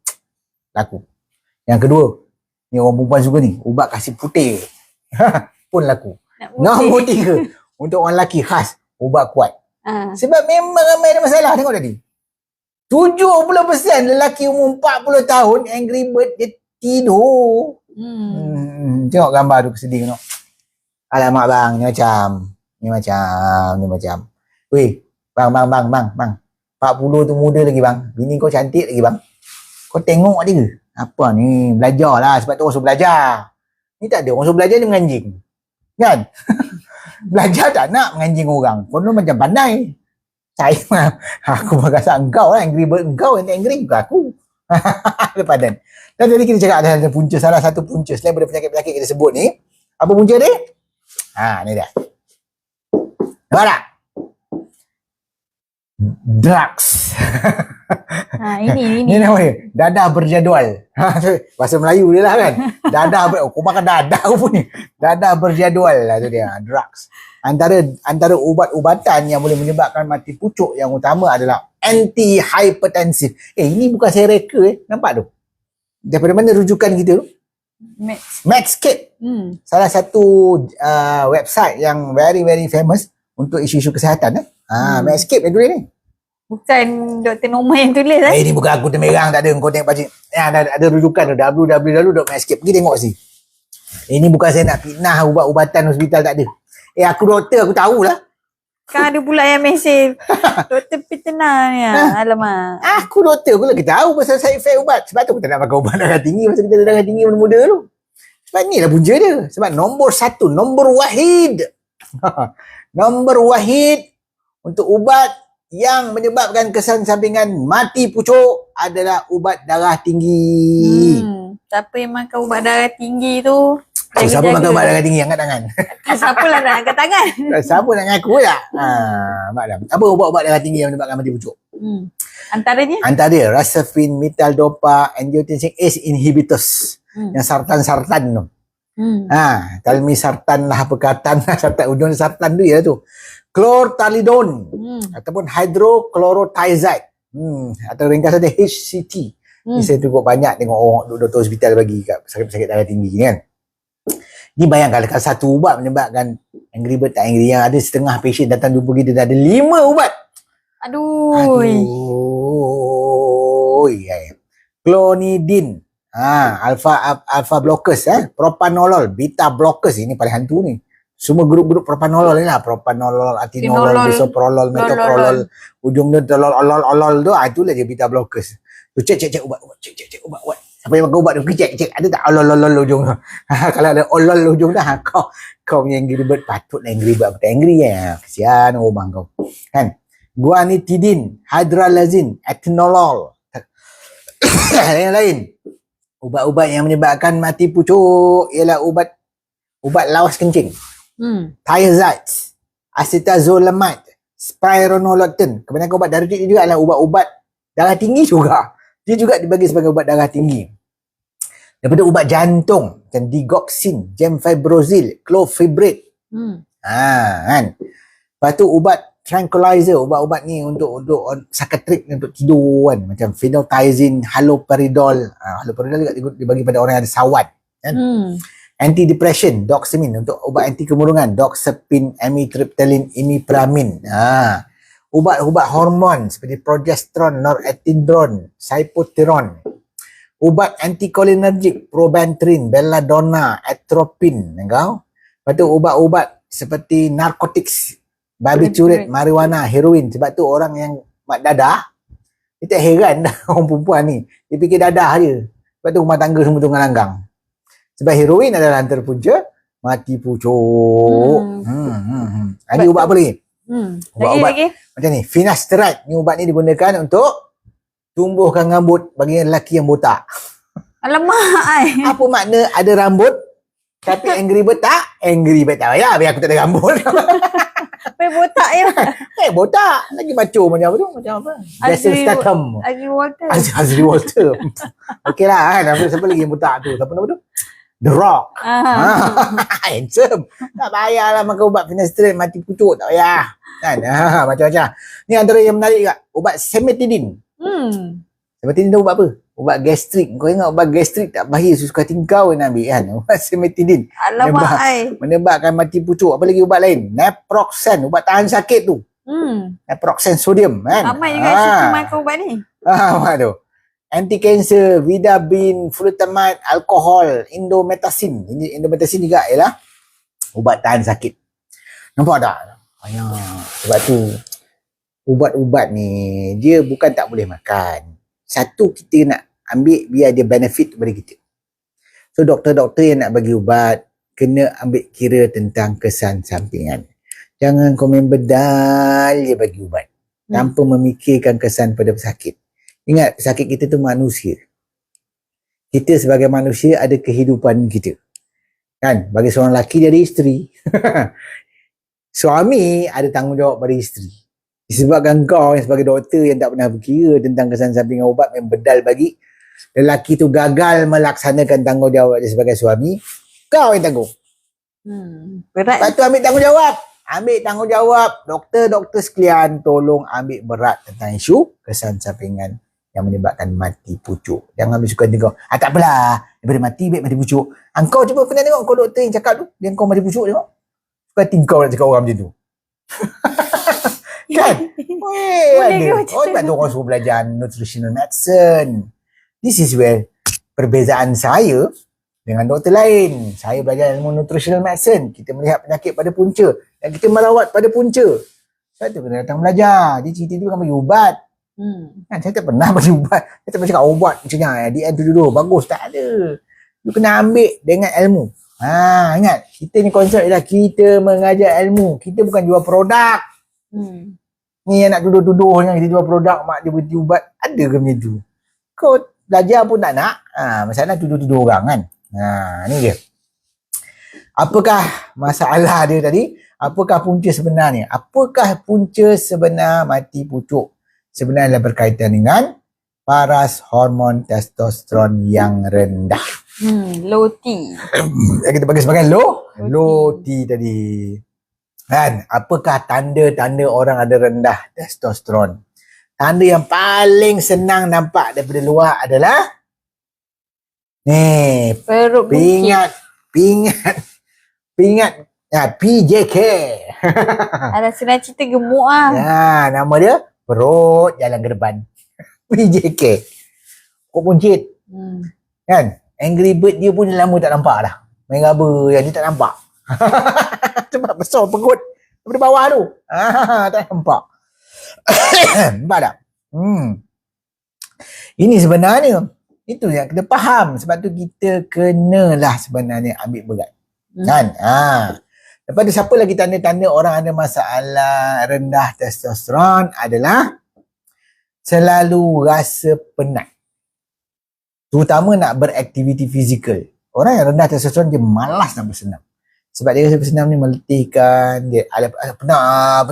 laku. Yang kedua, ni orang perempuan suka ni, ubat kasih putih. Pun laku. Nombor 3, untuk orang lelaki khas, ubat kuat. Sebab memang ramai ada masalah. Tengok tadi. 70% lelaki umur 40 tahun, Angry Bird, dia tidur. Tengok gambar tu sedih tengok. Alamak bang, ni macam. Weh, bang. 40 tu muda lagi bang. Bini kau cantik lagi bang. Kau tengok dia. Apa ni? Belajar lah. Sebab tu orang suruh belajar. Ni tak ada. Orang suruh belajar dia menganjing. Kan? Belajar tak nak menganjing orang. Kau macam pandai. Saya aku rasa engkau lah. Angry bird engkau. Yang angry bukan aku. Lepas dan tadi kita cakap ada punca. Salah satu punca. Selain daripada penyakit-penyakit kita sebut ni. Apa punca dia? Ni dia. Nampak tak? Drugs. Ini. Ni nama dia. Dadah berjadual. Bahasa Melayu dia lah kan. Kau makan dadah aku pun ni. Dadah berjadual lah tu dia. Drugs. Antara ubat-ubatan yang boleh menyebabkan mati pucuk yang utama adalah anti-hypertensive. Ini bukan saya reka Nampak tu? Daripada mana rujukan kita tu? Medscape. Salah satu website yang very very famous untuk isu-isu kesihatan. Medscape yang tulis ni. Bukan Dr. Norman yang tulis Ini bukan aku termerang, tak ada. Kau tengok baca. Ada rujukan tu, www.medscape. Pergi tengok sih. Ini bukan saya nak fitnah ubat-ubatan hospital, tak ada. Aku doktor, aku tahulah. Kan ada pula yang mesej Dr. Fitnah ni. Alamak. Aku doktor, aku lagi tahu pasal side effect ubat. Sebab tu aku tak nak pakai ubat darah tinggi masa kita ada darah tinggi muda-muda tu. Sebab ni lah punca dia. Sebab nombor wahid untuk ubat yang menyebabkan kesan sampingan mati pucuk adalah ubat darah tinggi. Siapa yang makan ubat darah tinggi tu? Siapa makan ubat darah tinggi? Angkat tangan. Siapa lah nak angkat tangan? Siapa nak ngaku tak? Madam. Apa ubat-ubat darah tinggi yang menyebabkan mati pucuk? Antaranya? Antara Rasafin, Metaldopa, Angiotensin A inhibitors. Yang sartan tu. Telmisartan lah, perkataan lah, sartan ujung sartan tu ya tu. Chlorthalidone ataupun hydrochlorothiazide atau ringkasan dia HCT. Ni saya tengok banyak tengok orang doktor hospital bagi kat sakit-sakit darah tinggi ni kan. Ni bayangkan kalau satu ubat menyebabkan angry bird tak angry, yang ada setengah patient datang jumpa kita dah ada 5 ubat. Aduh. Clonidine, alpha blockers, propanolol, beta blockers, ini paling hantu ni. Semua grup-grup propanolol ni lah, propanolol, atenolol, bisoprolol, metoprolol, ujung dia olol tu, itulah dia beta blockers. Tu cek ubat, cek ubat. Siapa yang makan ubat tu, cek ada tak olol ujung tu. Kalau ada olol ujung dah, kau punya angry bird, patutlah angry bird, aku tak angry kesian rumah kau. Kan? Guanitidin, hydralazine, atenolol. Yang lain. Ubat-ubat yang menyebabkan mati pucuk ialah ubat lawas kencing. Thiazides, acetazolamide, spironolactone. Kebanyakan ubat darah tinggi juga adalah ubat-ubat darah tinggi juga. Dia juga dibagi sebagai ubat darah tinggi. Daripada ubat jantung macam digoxin, gemfibrozil, clofibrit. Kan. Lepas tu ubat tranquilizer, ubat-ubat ni untuk psikiatrik, untuk tidur kan, macam phenothiazine, haloperidol. Haloperidol juga dibagi pada orang yang ada sawat kan. Antidepression, doxamine, untuk ubat anti kemurungan, doxepin, amitriptyline, imipramine. Ubat-ubat hormon seperti progesteron, norepinephrine, cypoteron. Ubat anticholinergic, probantrin, belladonna, atropine. Lepas tu ubat-ubat seperti narcotics, barbiturate, marijuana, heroin. Sebab tu orang yang mak dadah, dia tak heran dah orang perempuan ni. Dia fikir dadah je. Sebab tu rumah tangga semua tunggang langgang. Sebab heroin adalah antara punca mati pucuk. Ada ubat apa lagi? Ubat-ubat macam ni, finasteride. Ni ubat ni digunakan untuk tumbuhkan rambut bagi lelaki yang botak. Alamak. Apa makna ada rambut tapi angry bird tak? Angry bird tak payah, biar aku tak ada rambut. Sampai botak je. Botak. Lagi macho macam apa tu? Macam apa? Jason Statham. Azri Walter. Okey lah kan. Siapa lagi yang botak tu? Siapa nama tu? The Rock. Handsome. Tak payahlah makan ubat finasteride mati pucuk, tak payah. Kan? Macam-macam. Ni antara yang menarik juga. Ubat semetidine. Semetidine tu ubat apa? Ubat gastrik. Kau ingat ubat gastrik tak bahaya, suka hati kau yang ambil kan? Ubat semetidine. Alamak menyebabkan mati pucuk. Apa lagi ubat lain? Naproxen, ubat tahan sakit tu. Naproxen sodium kan? Ramai juga makan ubat ni. Apa tu? anti-cancer, vidabin, flutamide, alkohol, indomethacin. Indomethacin juga ialah ubat tahan sakit. Nampak tak? Sebab tu ubat-ubat ni dia bukan tak boleh makan. Satu, kita nak ambil biar dia benefit kepada kita. So doktor-doktor yang nak bagi ubat kena ambil kira tentang kesan sampingan. Jangan komen bedal je bagi ubat tanpa memikirkan kesan pada pesakit. Ingat, pesakit kita tu manusia. Kita sebagai manusia ada kehidupan kita. Kan? Bagi seorang lelaki dia ada isteri. Suami ada tanggungjawab pada isteri. Disebabkan kau yang sebagai doktor yang tak pernah berkira tentang kesan sampingan ubat yang bedal bagi lelaki tu gagal melaksanakan tanggungjawab dia sebagai suami, kau yang tanggung. Berat. Lepas tu ambil tanggungjawab. Ambil tanggungjawab. Doktor-doktor sekalian, tolong ambil berat tentang isu kesan sampingan yang menyebabkan mati pucuk. Jangan ambil suka tengok. Tak apalah. Daripada mati, baik mati pucuk. Kau cuba pernah tengok kau doktor yang cakap tu, dia kau mati pucuk tengok. Suka hati kau nak cakap orang macam tu. Kan? Ada. Sebab tu orang suruh belajar nutritional medicine. This is where perbezaan saya dengan doktor lain. Saya belajar ilmu nutritional medicine. Kita melihat penyakit pada punca dan kita merawat pada punca. Saya tu kena datang belajar. Dia cerita dia bukan bagi ubat. Kan, saya tak pernah bagi ubat. Saya tak pernah cakap ubat macamnya di end tu dulu. Bagus, tak ada. You kena ambil dengan ilmu. Ingat, kita ni konsep ialah kita mengajar ilmu. Kita bukan jual produk. Ni yang nak tuduh-tuduh yang kita jual produk, mak dia berhenti ubat. Ada ke macam tu? Kau belajar pun tak nak. Masalah tuduh-tuduh orang kan. Ni dia. Apakah masalah dia tadi? Apakah punca sebenarnya? Apakah punca sebenar mati pucuk? Sebenarnya berkaitan dengan paras hormon testosteron yang rendah. Low T. Kita panggil sebagai low T tadi. Kan? Apakah tanda-tanda orang ada rendah testosteron? Tanda yang paling senang nampak daripada luar adalah ni, Perut pingat PJK. Ada senang cerita gemuk Nama dia perut jalan ke depan. PJK. Kok puncit. Kan? Angry Bird dia pun lama tak nampak dah. Main raba yang dia tak nampak. Sebab besar perut daripada bawah tu. Tak nampak. Nampak tak? Ini sebenarnya itu yang kena faham. Sebab tu kita kenalah sebenarnya ambil berat. Kan? Lepas tu siapa lagi tanda-tanda orang ada masalah rendah testosteron adalah selalu rasa penat. Terutama nak beraktiviti fizikal. Orang yang rendah testosteron dia malas nak bersenam. Sebab dia rasa bersenam ni meletihkan, dia penat.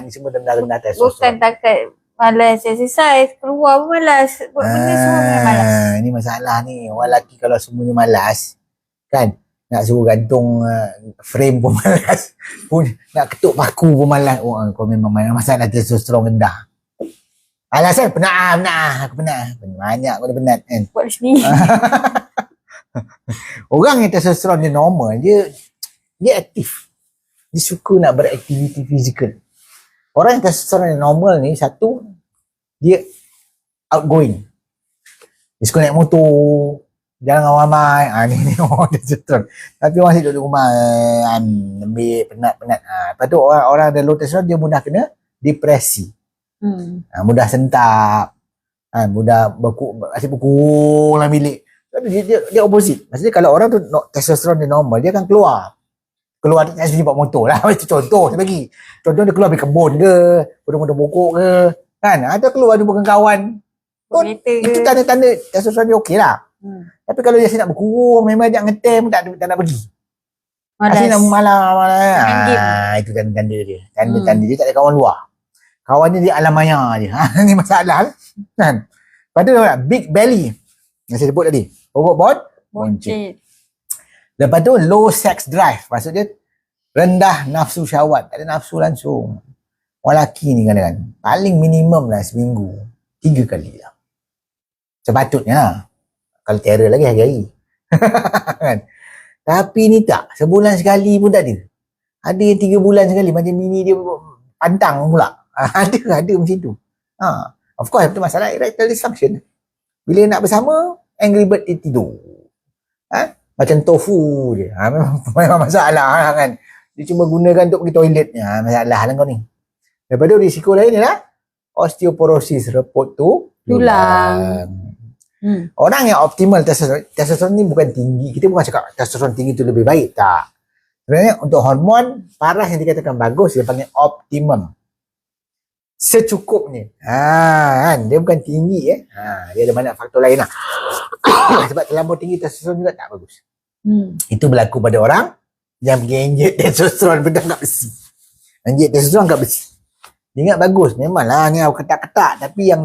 Ni semua rendah testosteron. Bukan takat malas exercise, keluar pun malas. Buat benda semua malas. Ni masalah ni. Orang lelaki kalau semuanya malas, kan? Nak suruh gantung frame pun malas. Nak ketuk paku pun malas. Kau memang masalah testosteron rendah. Alasan penat. Aku penat. Banyak kau dah penat kan. Buat sendiri. Orang yang testosteron dia normal, dia aktif. Dia suka nak beraktiviti fizikal. Orang yang testosteron dia normal ni, satu, dia outgoing. Dia suka naik motor, jalan dengan orang ramai. Ni orang testosteron. Tapi orang duduk di rumah, lembik, penat. Lepas tu orang ada low testosteron, dia mudah kena depresi. Mudah sentak, mudah asyik berkurung dalam bilik. Dia opposite. Maksudnya kalau orang tu testosteron dia normal, dia akan keluar dia tak sebenarnya bawa motor lah. Itu contoh saya bagi. Contoh dia keluar pergi kebun ke, potong-potong pokok ke, kan? Atau keluar jumpa dengan kawan. Itu tanda-tanda testosteron dia okey lah. Tapi kalau dia asyik nak berkurung, memang dia ngetem, tak nak pergi. Asyik nak malam. Itu tanda-tanda dia. Tanda-tanda dia tak ada kawan luar. Kawan dia alam maya je. Ni masalah kan. Lepas tu big belly yang saya sebut tadi. Perut boncit. Lepas tu low sex drive. Maksud dia rendah nafsu syahwat. Tak ada nafsu langsung. Orang lelaki ni kadang-kadang paling minimum lah seminggu 3 kali lah. Sepatutnya. Kalau terror lagi hari-hari. Kan? Tapi ni tak. Sebulan sekali pun tak ada. Ada yang 3 bulan sekali. Macam mini dia pantang pula. Ada macam tu. Of course, itu masalah erectile dysfunction. Bila nak bersama, angry bird dia tidur. Macam tofu je. Memang masalah kan. Dia cuma gunakan untuk pergi toilet. Masalah lah kau ni. Lepas tu risiko lain ialah osteoporosis, reput tulang. Orang yang optimal testosteron ni bukan tinggi. Kita bukan cakap testosteron tinggi tu lebih baik. Tak. Sebenarnya untuk hormon paras yang dikatakan bagus, dia panggil optimum. Secukupnya. Kan? Dia bukan tinggi. Dia ada banyak faktor lain lah. Sebab terlampau tinggi testosteron juga tak bagus. Itu berlaku pada orang yang pergi injek testosteron pedang kat besi. Injek testosteron kat besi. Dia ingat bagus. Memanglah ni aku ketak-ketak. Tapi yang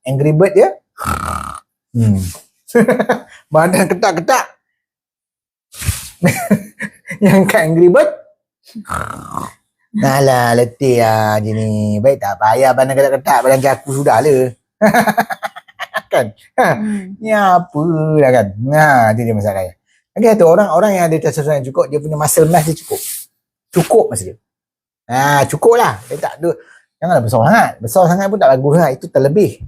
angry bird dia badan ketak-ketak. Yang kat angry bird Alah, letih lah je ni. Baik tak payah badan ketak-ketak, badan aku sudah lah. Kan? Ni apa lah kan? Itu dia masalahnya. Okay, tu orang yang ada testosteron yang cukup, dia punya muscle mass dia cukup. Cukup masa dia. Cukup lah. Dia tak ada, janganlah besar sangat. Besar sangat pun tak bagus lah. Itu terlebih.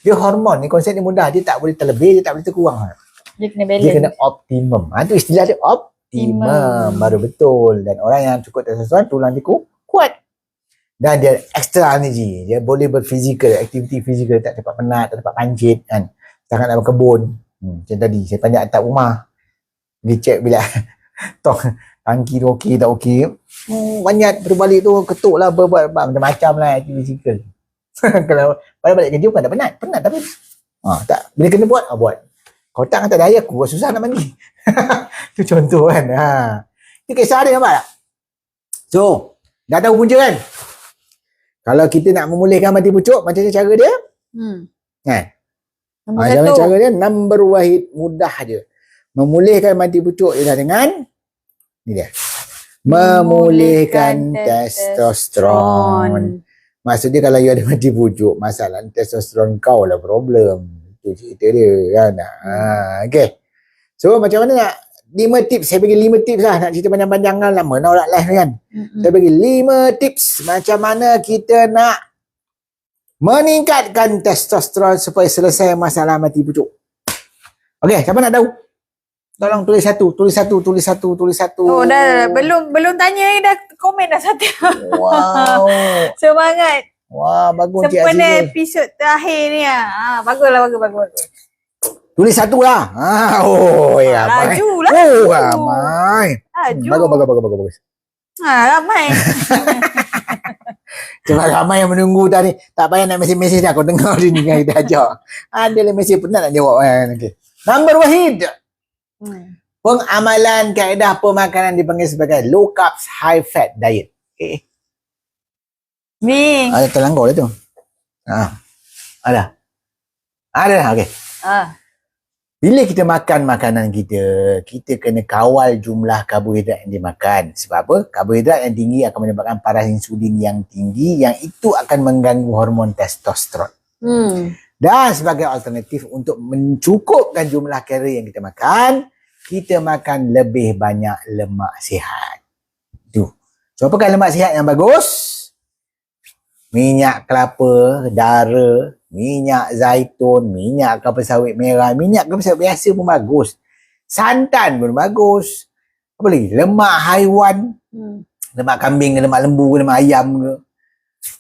Dia hormon ni, konsep ni mudah. Dia tak boleh terlebih, dia tak boleh terkurang. Dia kena balance. Dia kena optimum. Itu istilah dia optimum. Baru betul. Dan orang yang cukup testosteron, tulang dia kuat. Dan dia extra energy. Dia boleh berfizikal, aktiviti fizikal. Tak dapat penat, tak dapat pancit kan. Sangat nak berkebun. Macam tadi, saya panjat atap rumah. Dia check bila tangki tu okey tak okey. Banyak berbalik tu ketuk lah, berbuat macam-macam lah aktiviti fizikal. Kalau pada balik kerja bukan tak penat. Penat tapi tak. Bila kena buat. Kau tak kata daya aku, susah nak mandi. Itu contoh kan. Itu kisah dia, nampak tak? So, dah tahu punca kan? Kalau kita nak memulihkan mati pucuk, macam mana cara dia? Macam cara dia, number wahid, mudah je. Memulihkan mati pucuk ialah dengan ni dia. Memulihkan testosteron. Maksudnya kalau you ada mati pucuk, masalah testosteron kau lah problem. Itu cerita dia kan. Okay. So macam mana nak 5 tips, saya bagi 5 tips lah. Nak cerita panjang-panjang kan, lama nak orang live kan. Saya bagi 5 tips macam mana kita nak meningkatkan testosteron supaya selesai masalah mati pucuk. Okay, siapa nak tahu? Tolong tulis satu. Oh dah. Belum tanya ni dah komen dah satu. Wow. Semangat. Wah, bagus Cik Aziz. Sempena episod terakhir ni lah. Bagus. Tulis satu lah. Ya. Laju lah. Ramai. Bagus. Ramai. Sebab ramai yang menunggu tadi. Tak payah nak mesej-mesej dah. Kau dengar dia ni kan kita ajak. Ada lah mesej penat nak jawab kan. Okay. Number wahid. Pengamalan kaedah pemakanan dipanggil sebagai low carbs high fat diet. Okay. Ni. Ada terlanggar lah tu. Ada. Okay. Bila kita makan makanan kita kena kawal jumlah karbohidrat yang dimakan. Sebab apa? Karbohidrat yang tinggi akan menyebabkan paras insulin yang tinggi, yang itu akan mengganggu hormon testosteron. Dan sebagai alternatif untuk mencukupkan jumlah kalori yang kita makan lebih banyak lemak sihat. Itu. So, apakah lemak sihat yang bagus? Minyak kelapa, dara, minyak zaitun, minyak kelapa sawit merah, minyak kelapa sawit biasa pun bagus. Santan pun bagus. Apa lagi? Lemak haiwan, lemak kambing, lemak lembu, lemak ayam ke.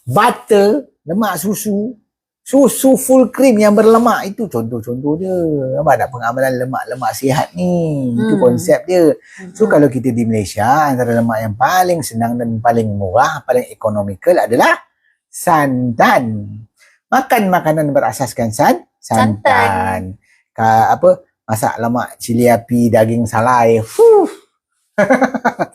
Butter, lemak susu full cream yang berlemak, itu contoh-contoh dia. Nampak tak pengamalan lemak-lemak sihat ni? Itu konsep dia. So kalau kita di Malaysia, antara lemak yang paling senang dan paling murah, paling ekonomikal adalah santan. Makan makanan berasaskan santan. Masak lemak cili api, daging salai.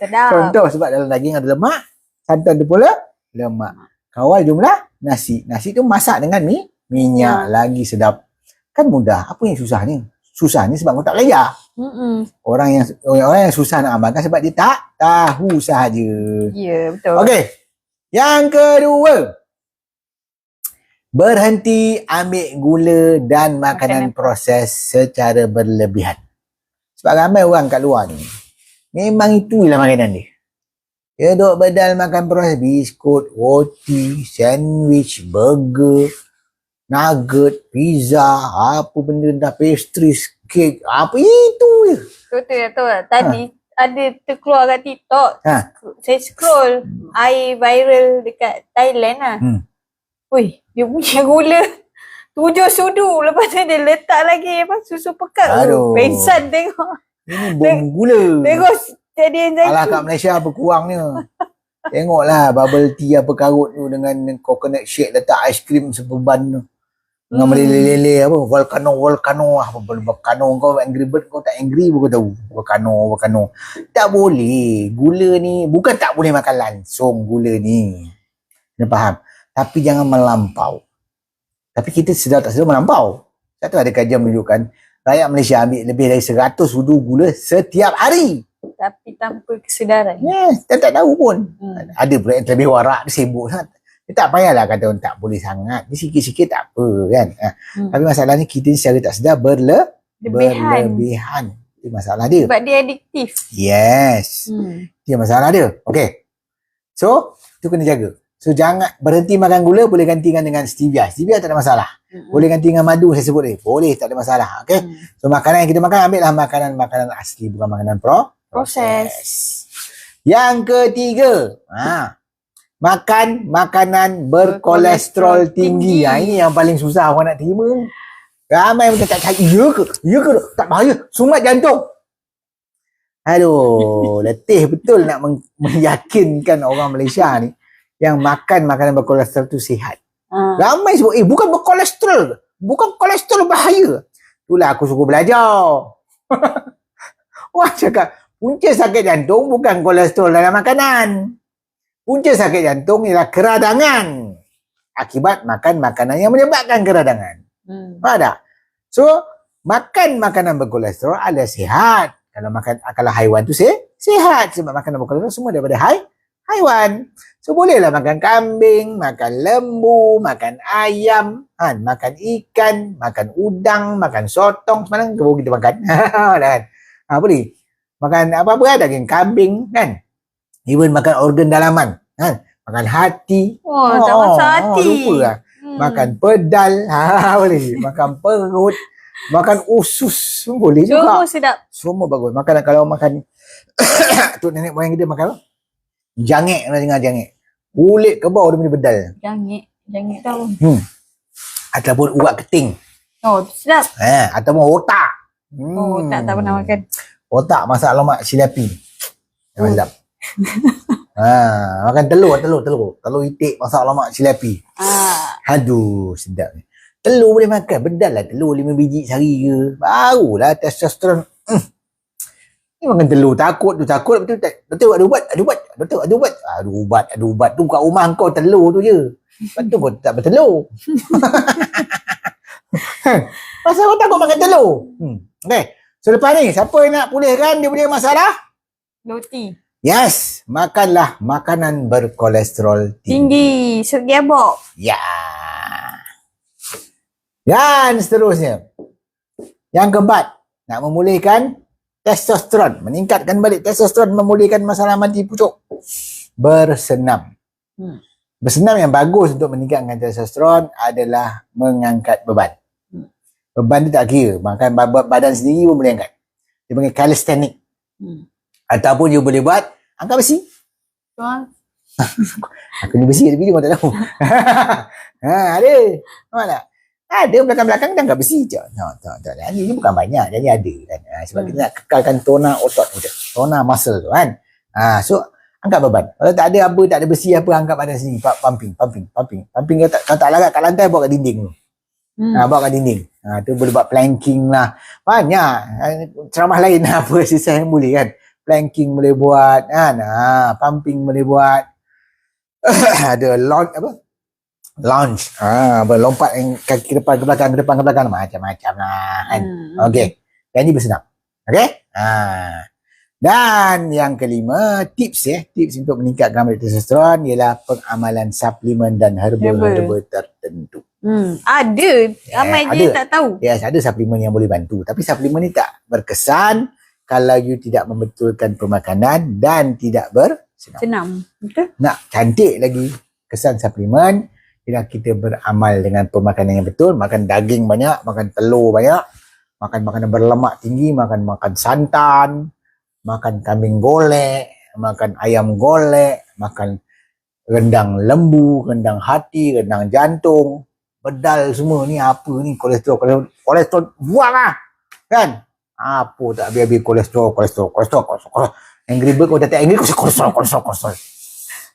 Sedap. Contoh, sebab dalam daging ada lemak, santan tu pula lemak. Kawal jumlah nasi. Nasi tu masak dengan minyak lagi sedap. Kan mudah. Apa yang susah ni? Susah ni sebab kau tak belajar. Orang yang susah nak amalkan sebab dia tak tahu sahaja. Ya, betul. Okey. Yang kedua, berhenti ambil gula dan makanan proses secara berlebihan. Sebab ramai orang kat luar ni, memang itulah makanan dia. Dia duk bedal makan proses, biskut, roti, sandwich, burger. nugget, pizza, apa benda dah, pastries, kek, apa itu je. Betul ya tu. Tadi ada terkeluar kat TikTok. Ha. Saya scroll air viral dekat Thailand lah. Wih, dia punya gula 7 sudu. Lepas tu dia letak lagi susu pekat. Aduh. Pengsan tengok. Ini bom gula. Tengok jadi anxiety. Alah kat Malaysia berkurangnya. Tengoklah bubble tea apa karut tu dengan coconut shake letak aiskrim sebeban tu. Dengan meleleh-leleh apa volcano apa volcano kau angry bird kau tak angry pun kau tahu volcano tak boleh gula ni bukan tak boleh makan langsung gula ni kena faham tapi jangan melampau tapi kita sedar tak sedar melampau tak tahu ada kajian menunjukkan rakyat Malaysia ambil lebih dari 100 sudu gula setiap hari tapi tanpa kesedaran. yes tak tahu pun ada pula yang terlebih warak dia sibuk sangat. Dia tak payahlah kata orang tak boleh sangat. Dia sikit-sikit tak apa kan. Tapi masalahnya kita secara tak sedar berlebihan. Itu masalah dia. Sebab dia adiktif. Yes. Itu masalah dia. Okay. So, itu kena jaga. So, jangan berhenti makan gula boleh gantikan dengan stevia. Stevia tak ada masalah. Boleh ganti dengan madu saya sebut ni. Boleh, tak ada masalah. Okay. So, makanan yang kita makan, ambillah makanan asli. Bukan makanan proses. Yang ketiga. Makan makanan berkolesterol tinggi. Ini yang paling susah orang nak terima. Ramai macam tak cakap, ya ke? Tak bahaya. Sumat jantung. Aduh, letih betul nak meyakinkan orang Malaysia ni yang makan makanan berkolesterol tu sihat. Ramai sebut, bukan berkolesterol. Bukan kolesterol bahaya. Itulah aku suruh belajar. Orang cakap, punca sakit jantung bukan kolesterol dalam makanan. Punca sakit jantung ialah keradangan akibat makan makanan yang menyebabkan keradangan. Faham tak? So, makan makanan berkolesterol adalah sihat. Kalau haiwan tu sihat sebab makanan berkolesterol semua daripada haiwan. So, bolehlah makan kambing, makan lembu, makan ayam, makan ikan, makan udang, makan sotong. Sebenarnya kita makan. Boleh. Makan apa-apa daging kambing kan. Even makan organ dalaman, makan hati. Tak masak hati. Lupa lah. Makan pedal, boleh. Makan perut, makan usus, boleh juga. Semua sedap. Semua bagus. Kalau makan, tu nenek moyang kita makan apa? Jangik, nak dengar jangik. Kulit ke bawah dia punya pedal. Jangik tahu. Ataupun urat keting. Oh, sedap. Ataupun otak. Tak pernah makan. Otak masak lemak silapi. Sedap. Makan telur itik masak lemak silapi. Aduh sedap ni. Telur boleh makan, bedal lah telur 5 biji sehari ke. Barulah testosteron. Ni makan telur takut betul ada ubat. Doktor ada ubat tu kat rumah kau telur tu je. Lepas tu kau tak bertelur. Pasal kau takut makan telur. Okay. So lepas ni siapa yang nak pulihkan dia punya masalah? Loti. Yes, makanlah makanan berkolesterol tinggi. Segi abok. Ya. Dan seterusnya. Yang keempat, nak memulihkan testosteron. Meningkatkan balik testosteron, memulihkan masalah mati pucuk. Bersenam. Bersenam yang bagus untuk meningkatkan testosteron adalah mengangkat beban. Beban dia tak kira. Makan badan sendiri pun boleh angkat. Dia panggil calisthenics. Ataupun dia boleh buat angkat besi. Aku ni besi tapi dia tak tahu. Ada. Nampak tak? Ada belakang-belakang dia angkat besi je. Tak. Ini bukan banyak. Jadi ada kan. Sebab kita nak kekalkan tona otot tu. Tona muscle tu kan. So angkat beban. Kalau tak ada besi apa angkat badan sini. Pumping. Kalau tak larat kat lantai bawa kat dinding tu. Bawa kat dinding. Tu boleh buat planking lah. Banyak. Ceramah lain apa exercise yang boleh kan. Planking boleh buat kan. Pumping boleh buat. Ada launch. Lompat yang kaki ke belakang macam-macam lah kan. Okey. Dan ini bersenam. Okey? Dan yang kelima, tips untuk meningkatkan testosteron ialah pengamalan suplemen dan herba tertentu. Ada. Ramai je tak tahu. Yes, ada suplemen yang boleh bantu. Tapi suplemen ni tak berkesan kalau you tidak membetulkan pemakanan dan tidak bersenam. Senam. Betul? Nak cantik lagi kesan suplemen, bila kita beramal dengan pemakanan yang betul, makan daging banyak, makan telur banyak, makan makanan berlemak tinggi, makan santan, makan kambing golek, makan ayam golek, makan rendang lembu, rendang hati, rendang jantung, bedal semua ni apa ni kolesterol buang lah kan. Apa tak habis-habis kolesterol. Angry Bird kau tak angry kolesterol.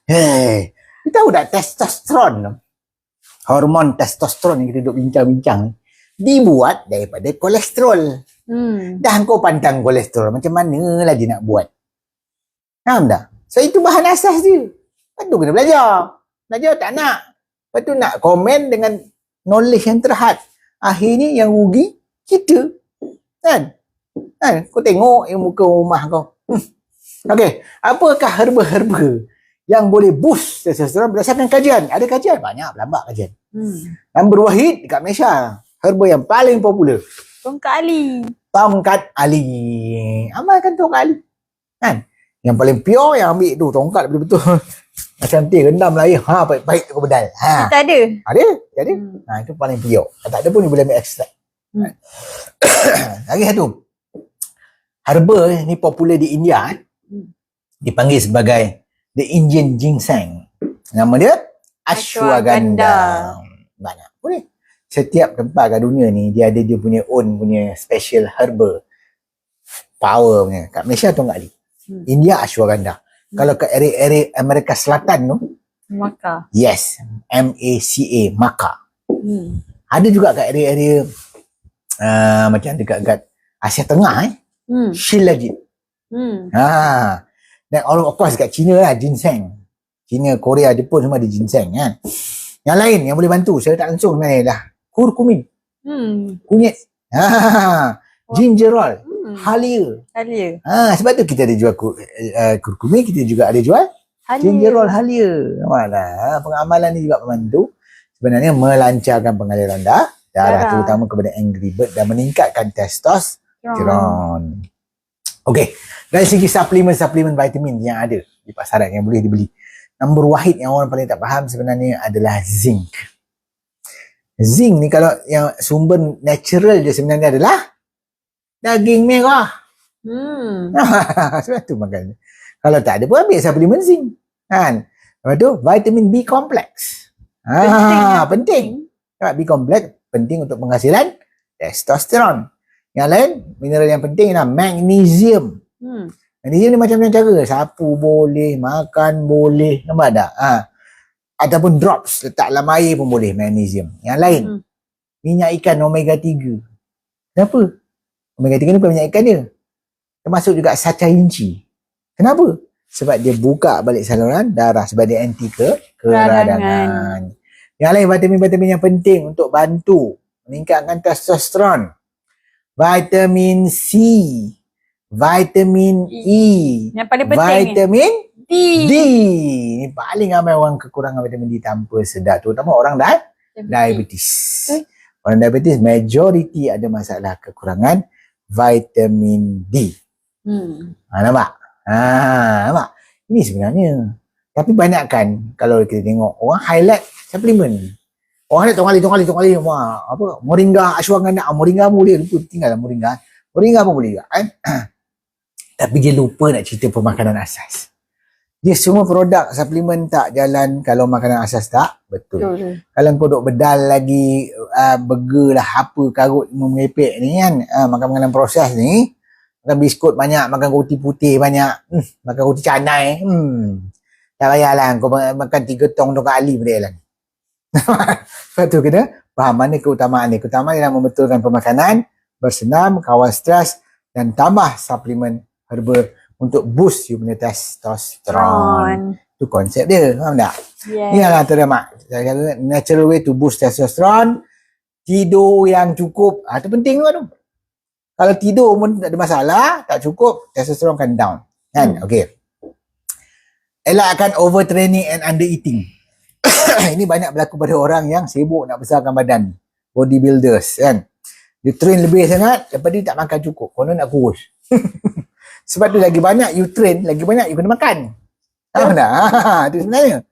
Hey, kita tahu tak testosteron, hormon testosteron yang kita duduk bincang-bincang ni, dibuat daripada kolesterol. Dah kau pantang kolesterol, macam mana lagi nak buat? Faham tak? So itu bahan asas dia. Lepas tu kena belajar. Belajar tak nak. Lepas tu nak komen dengan knowledge yang terhad. Akhirnya yang rugi kita. Kan? Kau tengok yang muka rumah kau. Okey, apakah herba-herba yang boleh boost testosteron berdasarkan kajian? Ada kajian? Banyak, berlambak kajian. Number wahid dekat Malaysia, herba yang paling popular. Tongkat Ali. Tongkat Ali. Amalkan tongkat Ali. Kan? Yang paling pure yang ambil tu tongkat betul-betul. Macam rendam lah air. Baik-baik aku bedal. Kita ada. Ada. Itu paling pure. Kalau tak ada pun dia boleh ambil ekstrak. Lagi satu. Herba ni popular di India. Dipanggil sebagai the Indian ginseng. Nama dia ashwagandha. Banyak. Boleh. Setiap tempat kat dunia ni dia ada dia punya own punya special herba power punya. Kat Malaysia tongkat Ali. India ashwagandha. Kalau kat area-area Amerika Selatan tu, Maka. yes, MACA, maca. Ada juga kat area-area macam dekat Asia Tengah shilajit. Dan of course kat China lah ginseng. China, Korea, Jepun semua ada ginseng kan. Yang lain yang boleh bantu saya tak langsung sebenarnya dah kurkumin. Kunyit. Gingerol. Halia. Sebab tu kita ada jual kurkumin, kita juga ada jual gingerol halia. Nampak pengamalan ni juga membantu sebenarnya melancarkan pengaliran darah terutama kepada Angry Bird dan meningkatkan testosteron. Okey, dari segi suplemen vitamin yang ada di pasaran yang boleh dibeli, nombor wahid yang orang paling tak faham sebenarnya adalah zinc. Zinc ni kalau yang sumber natural dia sebenarnya adalah daging merah. Sebab tu makan. Kalau tak ada pun ambil suplemen zinc. Kan? Lepas tu vitamin B complex. Penting. B complex penting untuk penghasilan testosteron. Yang lain mineral yang penting adalah magnesium. Magnesium ni macam-macam cara. Sapu boleh, makan boleh. Nampak tak? Ataupun drops letak dalam air pun boleh magnesium. Yang lain minyak ikan omega 3. Kenapa? Omega 3 ni bukan minyak ikan dia. Termasuk juga sacha inci. Kenapa? Sebab dia buka balik saluran darah. Sebab dia anti keradangan. Yang lain vitamin-vitamin yang penting untuk bantu meningkatkan testosteron. Vitamin C. Vitamin E. Yang paling penting vitamin D. Ini paling ramai orang kekurangan vitamin D tanpa sedar. Terutama orang diabetes. Orang diabetes majoriti ada masalah kekurangan vitamin D. Nampak? Nampak? Ini sebenarnya. Tapi banyakkan kalau kita tengok orang highlight suplemen. Orang highlight tong kali. Moringa, ashwagandha. Moringa boleh. Lupa tinggal lah moringa. Moringa pun boleh juga kan. Tapi dia lupa nak cerita pemakanan asas. Dia semua produk suplemen tak jalan kalau makanan asas tak betul. Kalau kau duk bedal lagi burger lah apa karut merepek ni kan, makan makanan proses ni, makan biskut banyak, makan roti putih banyak, makan roti canai, tak payahlah kau makan 3 tong tongkat Ali boleh lah. Sebab tu kena faham mana keutamaan ni. Keutamaan ialah membetulkan pemakanan, bersenam, kawal stres dan tambah suplemen herba untuk boost you punya testosteron. Itu konsep dia, faham tak? Ini adalah antara natural way to boost testosteron. Tidur yang cukup, itu penting juga tu. Kalau tidur pun tak ada masalah, tak cukup, testosteron akan down. Kan? Okay. Elakkan overtraining and undereating. Ini banyak berlaku pada orang yang sibuk nak besarkan badan. Bodybuilders kan. Dia train lebih sangat, lepas dia tak makan cukup. Konon nak kurus. Sebab tu lagi banyak you train, lagi banyak you kena makan. Tahu tak? Itu sebenarnya.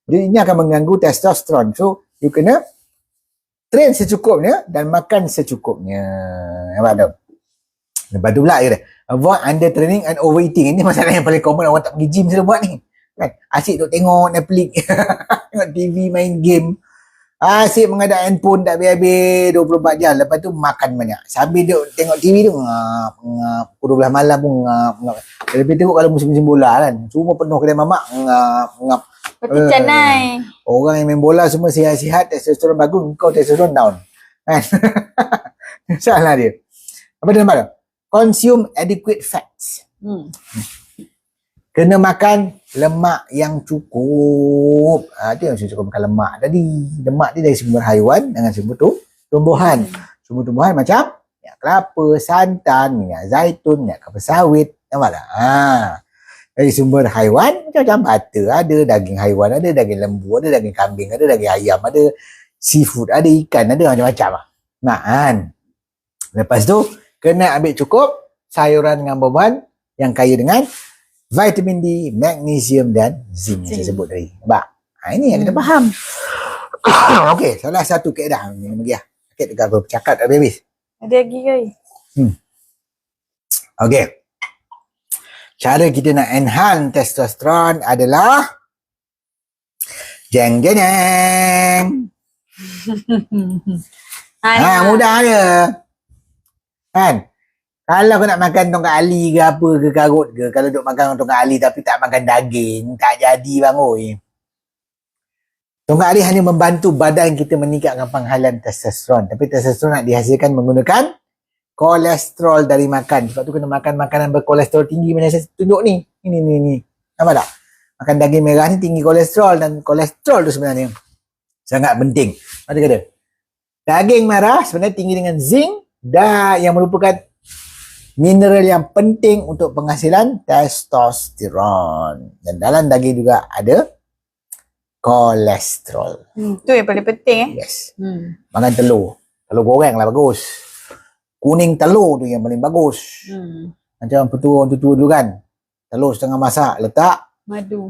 Jadi ini akan mengganggu testosteron. So, You kena train secukupnya dan makan secukupnya. Nampak tak? Lepas tu pula kata, avoid under training and overeating. Ini masalah yang paling common orang tak pergi gym selalu buat ni. Kan? Asyik duk tengok Netflix, tengok TV, main game. Asyik mengadap handphone tak habis-habis 24 jam. Lepas tu makan banyak. Sambil duk tengok TV tu ngap. Pukul 12 malam pun ngap. Lebih tengok kalau musim-musim bola kan. Semua penuh kedai mamak ngap. Seperti canai. Orang yang main bola semua sihat-sihat, testosteron bagus, kau testosteron down. Kan? Salah dia. Apa dia nama? Consume adequate fats. Kena makan lemak yang cukup. Itu yang saya cakap makan lemak tadi. Lemak ni dari sumber haiwan dengan sumber tumbuhan. Sumber tumbuhan macam minyak kelapa, santan, minyak zaitun, minyak kelapa sawit. Nampak tak? Dari sumber haiwan macam butter ada, daging haiwan ada, daging lembu ada, daging kambing ada, daging ayam ada, seafood ada, ikan ada, macam-macam lah. Nak kan? Lepas tu kena ambil cukup sayuran dengan buah-buahan yang kaya dengan vitamin D, magnesium dan zinc yang saya sebut tadi. Nampak? Ini yang kita faham. Okey, salah satu kaedah ni bagi sakit dekat aku bercakap habis. Ada lagi ke? Okey. Cara kita nak enhance testosteron adalah jeng. Mudah je. Kan? Kalau kau nak makan tongkat ali ke apa ke karut ke, kalau duk makan tongkat ali tapi tak makan daging, tak jadi bang oi. Tongkat ali hanya membantu badan kita meningkatkan penghalan testosteron, tapi testosteron nak dihasilkan menggunakan kolesterol dari makan. Sebab tu kena makan makanan berkolesterol tinggi macam saya tunjuk ni. Ini. Nampak tak? Makan daging merah ni tinggi kolesterol, dan kolesterol tu sebenarnya sangat penting. Ada kata daging merah sebenarnya tinggi dengan zinc dan yang merupakan mineral yang penting untuk penghasilan testosteron. Dan dalam daging juga ada kolesterol. Tu yang paling penting Yes. Makan telur. Telur goreng lah bagus. Kuning telur tu yang paling bagus. Macam orang tua dulu kan. Telur setengah masak, letak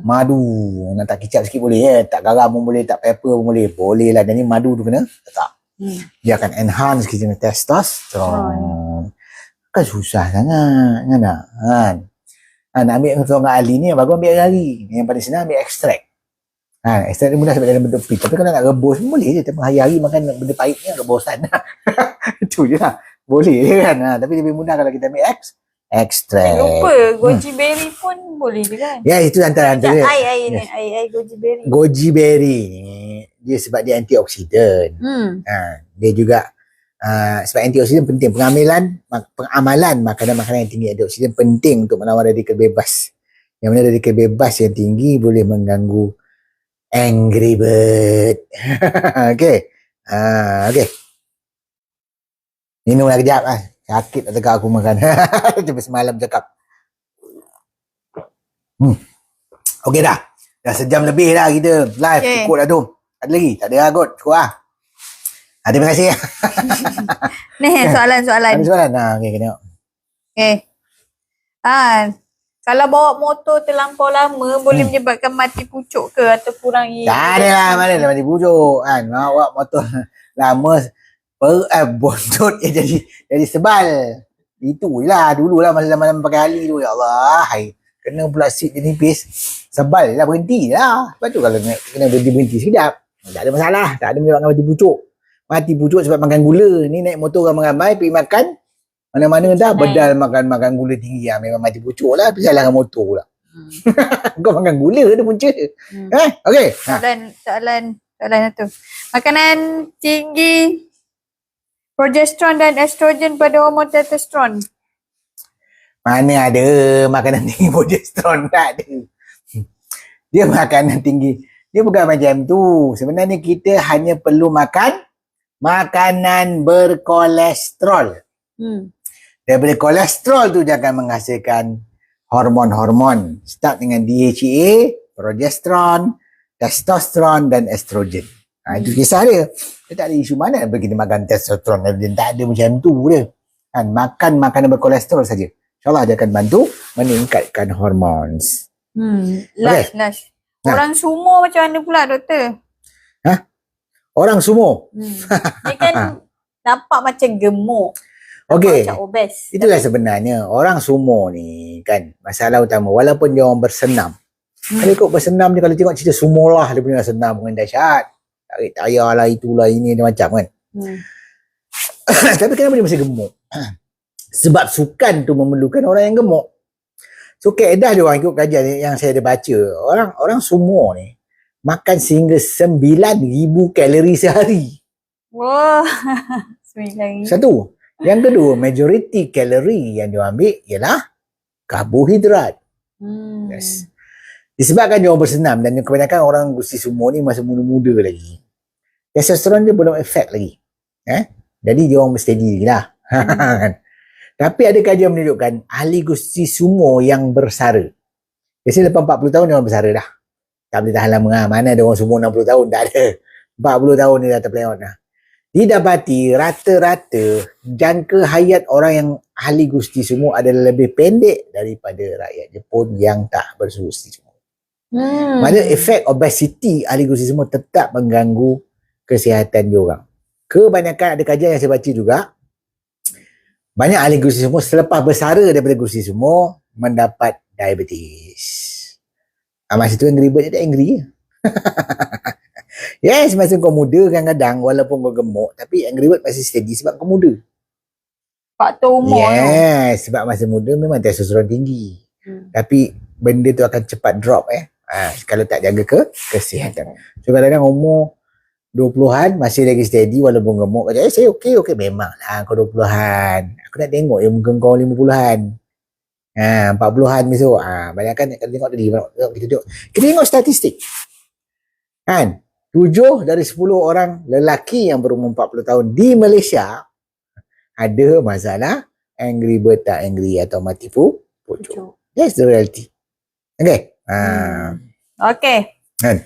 madu. Nak tak kicap sikit boleh tak garam pun boleh, tak pepper pun boleh. Boleh lah. Jadi madu tu kena letak. Dia akan enhance kita punya testosteron. Kan susah sangat kan tak? Nak ambil tongkat ali ni bagus ambil hari. Yang paling senang ambil ekstrak. Ekstrak ni mudah sebab dalam bentuk pil. Tapi kalau nak rebus boleh je. Tapi hari-hari makan benda pahitnya rebusan. Itu je lah. Boleh je kan. Tapi lebih mudah kalau kita ambil ekstrak. Lupa goji berry pun boleh je kan. Ya, itu antara Air goji berry. Goji berry ni dia sebab dia antioksidan. Dia juga sebab antioksidan penting. Pengamalan makanan-makanan yang tinggi antioksidan penting untuk melawan radikal bebas. Yang mana radikal bebas yang tinggi boleh mengganggu Angry Bird. Okey. Okey. Minumlah kejap lah. Sakit tak tegak aku makan. Cuma semalam cakap. Okey dah. Dah sejam lebih dah kita live. Cukup dah tu. Ada lagi? Tak ada lah kot. Cukup lah. Terima kasih. Ni soalan-soalan. Ada soalan? Okey, kita tengok. Okay. Kalau bawa motor terlampau lama boleh menyebabkan mati pucuk ke atau kurangi? Tak ada lah. Mana dah mati pucuk kan. Bawa motor lama bontot jadi sebal. Itu je lah. Dulu lah masa zaman pakai Ali tu. Ya Allah. Kena pula seat dia nipis. Sebal lah, berhenti lah. Lepas tu kalau kena berhenti sekejap. Tak ada masalah. Tak ada menyebabkan mati pucuk. Mati pucuk sebab makan gula. Ni naik motor ramai-ramai pergi makan. Mana-mana dah bedal makan gula tinggi. Memang mati pucuk lah. Tapi salah dengan motor pula. Kau makan gula tu punca. Okey. Soalan tu. Makanan tinggi progesteron dan estrogen pada hormon testosteron. Mana ada makanan tinggi progesteron, tak ada. Dia makanan tinggi. Dia bukan macam tu. Sebenarnya kita hanya perlu makan makanan berkolesterol. Daripada kolesterol tu dia akan menghasilkan hormon-hormon. Start dengan DHEA, progesteron, testosteron dan estrogen. Itu kisah dia. Dia tak ada isu mana kita makan testosteron. Dia tak ada macam tu dia. Makan makanan berkolesterol saja. InsyaAllah dia akan bantu meningkatkan hormon. Last. Orang sumo macam mana pula doktor? Orang sumo. Dia kan nampak macam gemuk. Okey. Macam obes. Itulah sebenarnya orang sumo ni kan masalah utama walaupun dia orang bersenam. Kalau ikut bersenam ni kalau tengok cerita sumo lah dia punya senam dengan dahsyat. Tarik tayar lah itulah ini dia macam kan. Tapi kenapa dia masih gemuk? Sebab sukan tu memerlukan orang yang gemuk. So kaedah dia orang ikut kajian yang saya ada baca, orang sumo ni makan sehingga 9,000 kalori sehari. Wah. 9,000. Satu. Yang kedua, majoriti kalori yang dia ambil ialah karbohidrat. Yes. Disebabkan dia orang bersenam dan kebanyakan orang gusti sumo ni masa muda-muda lagi. Testosteron dia belum efek lagi. Jadi dia orang steady lagi lah. Tapi ada kajian menunjukkan ahli gusti sumo yang bersara. Biasanya lepas 40 tahun dia orang bersara dah. Tak boleh tahan lama lah. Mana ada orang sumo 60 tahun? Tak ada. 40 tahun dia dah terpelewat dah. Didapati rata-rata jangka hayat orang yang ahli gusti sumo adalah lebih pendek daripada rakyat Jepun yang tak bergusti sumo. Maksudnya efek obesity ahli gusti sumo tetap mengganggu kesihatan diorang. Kebanyakan ada kajian yang saya baca juga, banyak ahli gusti sumo selepas bersara daripada gusti sumo mendapat diabetes. Masa tu angry bird dia angry. Yes, masa kau muda kadang-kadang walaupun kau gemuk tapi angry bird masih steady sebab kau muda. Faktor umur. Yes, sebab masa muda memang testosteron tinggi. Tapi benda tu akan cepat drop kalau tak jaga kesihatan. So kadang-kadang umur 20-an masih lagi steady walaupun gemuk. Kata, saya okey memanglah kau 20-an. Aku nak tengok muka kau 50-an. 40-an besok. Banyak kan kita tengok tadi. Kita tengok statistik. Kan? 7 dari 10 orang lelaki yang berumur 40 tahun di Malaysia ada masalah angry bird tak angry atau mati pucuk. That's the reality. Okay. Okay. Kan?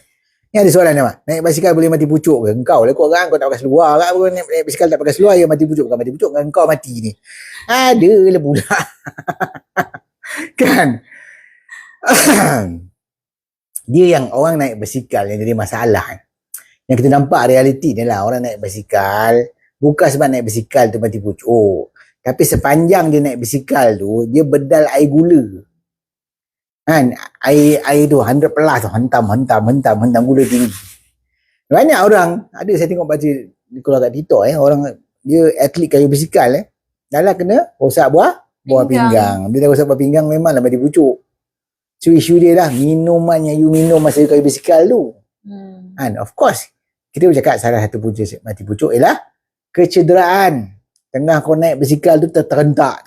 Ni ada soalan ni, Mak. Naik basikal boleh mati pucuk ke? Engkau lah kot kan? Kau tak pakai seluar kan? Naik basikal tak pakai seluar, ya mati pucuk. Bukan mati pucuk, kan? Engkau mati ni. Ada lah pula. Kan? Dia yang orang naik basikal yang jadi masalah. Yang kita nampak realiti ni lah. Orang naik basikal, bukan sebab naik basikal tu mati pucuk. Tapi sepanjang dia naik basikal tu, dia bedal air gula. Kan, air tu 100 plus tu hentam gula tinggi. Banyak orang, ada saya tengok baca keluar kat TikTok orang dia atlet kayu basikal dah lah kena rosak buah pinggang. Dia dah rosak buah pinggang memanglah mati pucuk. So isu dia lah minuman yang you minum masa kayu basikal tu. And of course kita bercakap salah satu punca mati pucuk ialah kecederaan. Tengah kau naik basikal tu terhentak.